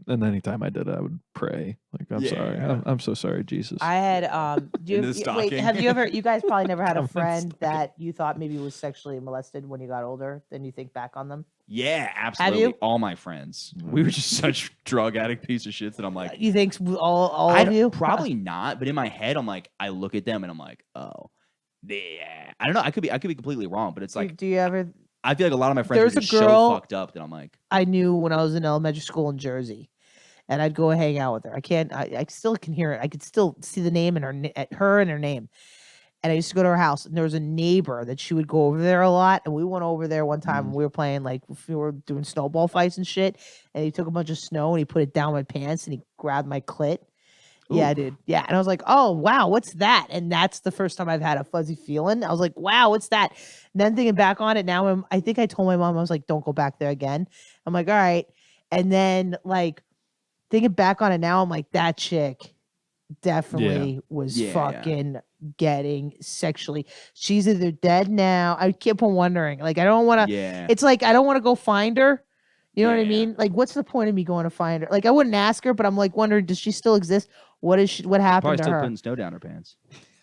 And anytime I did it, I would pray. Like, I'm sorry. Yeah. I'm so sorry, Jesus. I had do Into you, the wait, stocking. have you ever you guys probably never had a I'm friend stocking. that you thought maybe was sexually molested when you got older, then you think back on them? Yeah, absolutely. you? All my friends. We were just such drug addict piece of shits that I'm like, You think all I of you? probably not, but in my head, I'm like, I look at them and I'm like, oh, yeah. I don't know. I could be completely wrong, but it's like do you ever I feel like a lot of my friends There's are a just girl- so fucked up that I'm like, I knew when I was in elementary school in Jersey, and I'd go hang out with her. I still can hear it. I could still see the name and her and her name. And I used to go to her house, and there was a neighbor that she would go over there a lot. And we went over there one time, and we were playing we were doing snowball fights and shit. And he took a bunch of snow and he put it down my pants and he grabbed my clit. Yeah, Ooh. dude. Yeah. And I was like, oh, wow, what's that? And that's the first time I've had a fuzzy feeling. I was like, wow, what's that? And then thinking back on it now, I think I told my mom, I was like, don't go back there again. I'm like, all right. And then like thinking back on it now, I'm like, that chick definitely was Yeah, yeah. fucking getting sexually. She's either dead now. I keep on wondering. Like, I don't want to, Yeah. it's like, I don't want to go find her. You know what I Yeah. mean? Like, what's the point of me going to find her? Like, I wouldn't ask her, but I'm like wondering, does she still exist? What happened Probably to still her? putting snow down her pants.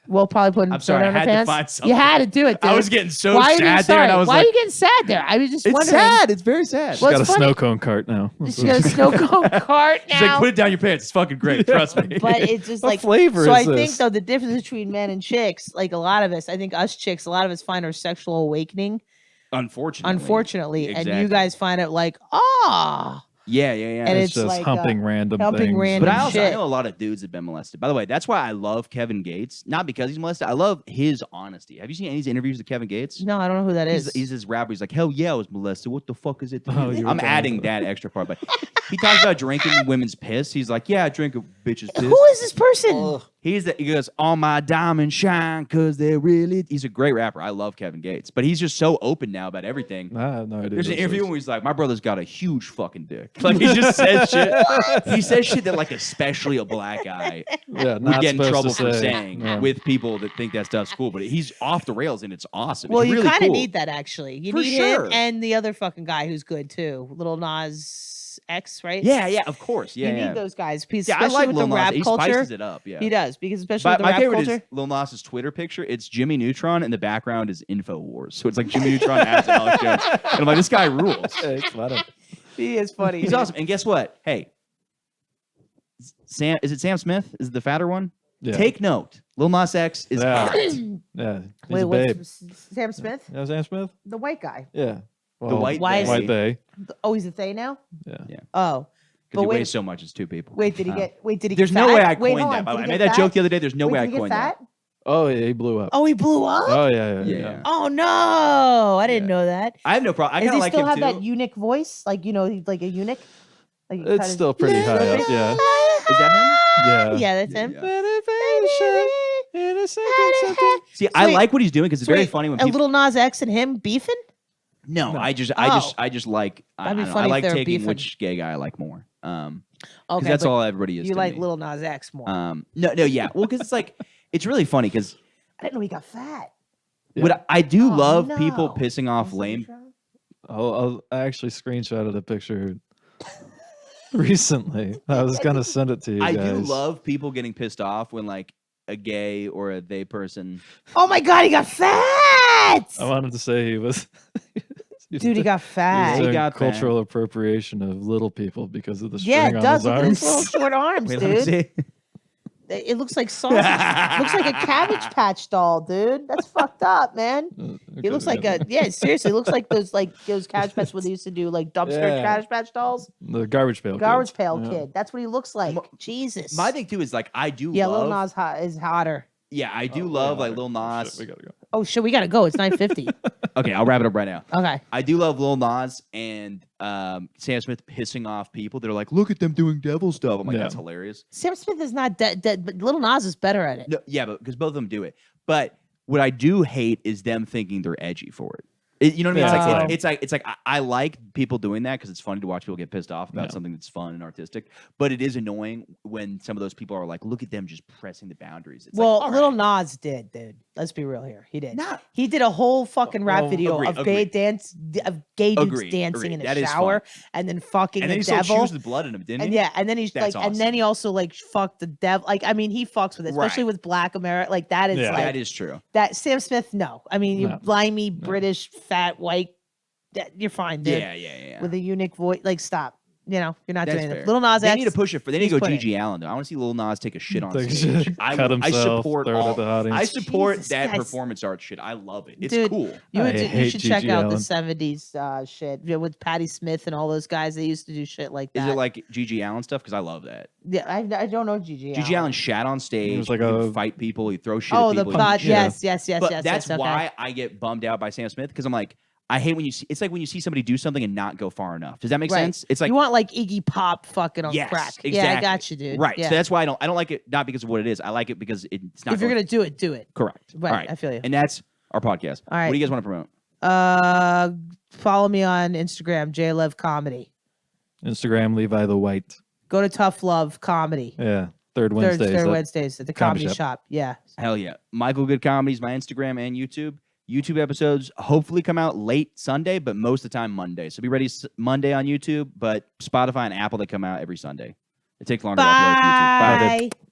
Well, probably putting I'm snow sorry, I down her had to pants. find You something. had to do it. Dude. I was getting so Why are you being sad there, and I sorry? was Why like, are you getting sad there? I was just it's wondering. sad. It's very sad. Well, Got a it's funny. snow cone cart now. She got a snow cone cart now. She's like, put it down your pants. It's fucking great. Trust me. But it's just What like flavor So is I think this? though the difference between men and chicks, like a lot of us, I think us chicks, a lot of us find our sexual awakening. Unfortunately, and you Exactly. guys find it like, Yeah. and it's it's just like, humping random humping things. random But I also I shit. know a lot of dudes have been molested. By the way, that's why I love Kevin Gates. Not because he's molested. I love his honesty. Have you seen any of his interviews with Kevin Gates? No, I don't know who that is. He's this rapper. He's like, hell yeah, I was molested. What the fuck is it? To Oh, you? you were I'm going adding for that extra part, but he talks about drinking women's piss. He's like, yeah, I drink a bitch's piss. Who is this person? He goes, all my diamonds shine because they're really. He's a great rapper. I love Kevin Gates, but he's just so open now about everything. I have no idea. There's an who this interview is. where he's like, my brother's got a huge fucking dick. Like he just says shit. He says shit that like especially a black guy Yeah, would not get in supposed trouble to for say. saying Yeah. with people that think that stuff's cool. But he's off the rails and it's awesome. Well, It's you really kind of cool. need that actually. You For need sure. him and the other fucking guy who's good too, Little Nas X, right? Yeah, of course. Yeah, you yeah. need those guys, because Yeah, I especially like with Lil the Nas. rap He culture. spices it up. Yeah. He does, because especially But with the my rap favorite culture. is Lil Nas's Twitter picture. It's Jimmy Neutron, and the background is InfoWars. So it's like Jimmy Neutron as Alex Jones. And I'm like, this guy rules. Yeah, it's funny. He is funny. He's awesome. And guess what? Hey, Sam, is it Sam Smith? Is it the fatter one? Yeah. Take note. Lil Nas X is Yeah. hot. Yeah, he's Wait, a babe. what's Sam Smith? Yeah, Sam Smith? The white guy. Yeah. The white Why is bae. White Bay. Oh, he's a they now? Yeah. Yeah. Oh. Because But he wait, weighs so much, it's two people. wait, did he get There's get no fat? way I Wait, coined hold that. on, by the did way. I he made get that fat? joke the other day. There's no Wait, way I did he get coined that. fat? Oh, yeah, he blew up. Oh, he blew up? Oh, yeah. Yeah. Oh no. I didn't know that. I have no problem. I Does kind he of like still him have too. that eunuch voice? Like, you know, he's like a eunuch? Like he It's kinda- still pretty high up, yeah. Is that him? Yeah. Yeah, that's him. See, I wait. like what he's doing because it's So very wait, funny when a people. Little Nas X and him beefing? No, No. I just like. I That'd be don't know, funny I if like they were taking beefing. which gay guy I like more. Because Okay, that's but all everybody is. you to like me. Little Nas X more. No, yeah. Well, because it's like it's really funny because I didn't know he got fat. what I do Oh, love people no. pissing off Is that lame. I actually screenshotted a picture recently. I was going to send it to you I guys. do love people getting pissed off when like a gay or a they person. Oh my god, he got fat! I wanted to say he was. Dude, he got He's fat. He doing got fat. cultural appropriation of little people because of the string Yeah, it on does. his Look at his arms. little short arms, Wait, let me dude. see. It looks like sausage. Looks like a Cabbage Patch doll, dude. That's fucked up, man. He looks like a seriously. It looks like those Cabbage Patch where they used to do like dumpster Yeah. Cabbage Patch dolls. The garbage pail. Garbage kid. Pail Yeah. Kid. That's what he looks like. Jesus. My thing too is like I do yeah, love. Lil Nas is hotter. Yeah, I do Oh, love yeah, like Lil oh, Nas. shit, we gotta go. Oh shit, we gotta go. It's 9:50. Okay, I'll wrap it up right now. Okay. I do love Lil Nas and Sam Smith pissing off people. They're like, look at them doing devil stuff. I'm like, Yeah. that's hilarious. Sam Smith is not dead, but Lil Nas is better at it. No, yeah, but because both of them do it. But what I do hate is them thinking they're edgy for it. You know what I mean? Yeah. It's like I like people doing that because it's funny to watch people get pissed off about Yeah. something that's fun and artistic. But it is annoying when some of those people are like, look at them just pressing the boundaries. It's Well, like, all Lil right. Nas did, dude. Let's be real here. He did. Nah. He did a whole fucking rap Well, video agreed, of gay dudes Agreed, dancing in agreed. That the is shower fun. and then fucking And then the he sold devil. shoes with blood in them, didn't And he? yeah, and then he's That's like, and then he also like fucked the devil. Like, I mean, he fucks with it, especially Right. with Black America. Like that is Yeah. like That is true. that. Sam Smith, no. I mean, you No. blimey British fat white. You're fine, dude. Yeah. With a unique voice, like stop. You know, you're not That's doing fair. it. Little Nas They X. need to push it for. They need he's to go putting GG Allen though. I want to see Lil Nas take a shit on Take a stage. shit, I cut I himself, support throw it at all. the audience. I support Jesus, that guys. performance art shit. I love it. It's Dude, cool. You, I you hate should check Gigi out Allen. the 70s shit with Patti Smith and all those guys. They used to do shit like that. Is it like GG Allen stuff? Because I love that. Yeah, I don't know Gigi. GG Allen shat on stage. was like he would a- fight people. He throw shit Oh, at the people. pod. he- Yeah. Yes. But yes, that's okay. why I get bummed out by Sam Smith because I'm like, I hate when you see. It's like when you see somebody do something and not go far enough. Does that make Right. sense? It's like you want like Iggy Pop fucking on yes, crack. exactly. Yeah, I got you, dude. Right. Yeah. So that's why I don't like it. Not because of what it is. I like it because it's not. If you're going- gonna do it, do it. correct. Right. All right. I feel you. And that's our podcast. All right. What do you guys want to promote? Follow me on Instagram, JLev Comedy. Instagram, Levi the White. Go to Tough Love Comedy. Yeah. Third Wednesdays. Third at Wednesdays at the Comedy comedy Shop. shop. Yeah. Hell yeah. Michael Good Comedy is my Instagram and YouTube. YouTube episodes hopefully come out late Sunday, but most of the time Monday. So be ready Monday on YouTube, but Spotify and Apple, they come out every Sunday. It takes longer to upload to YouTube. Bye. Bye.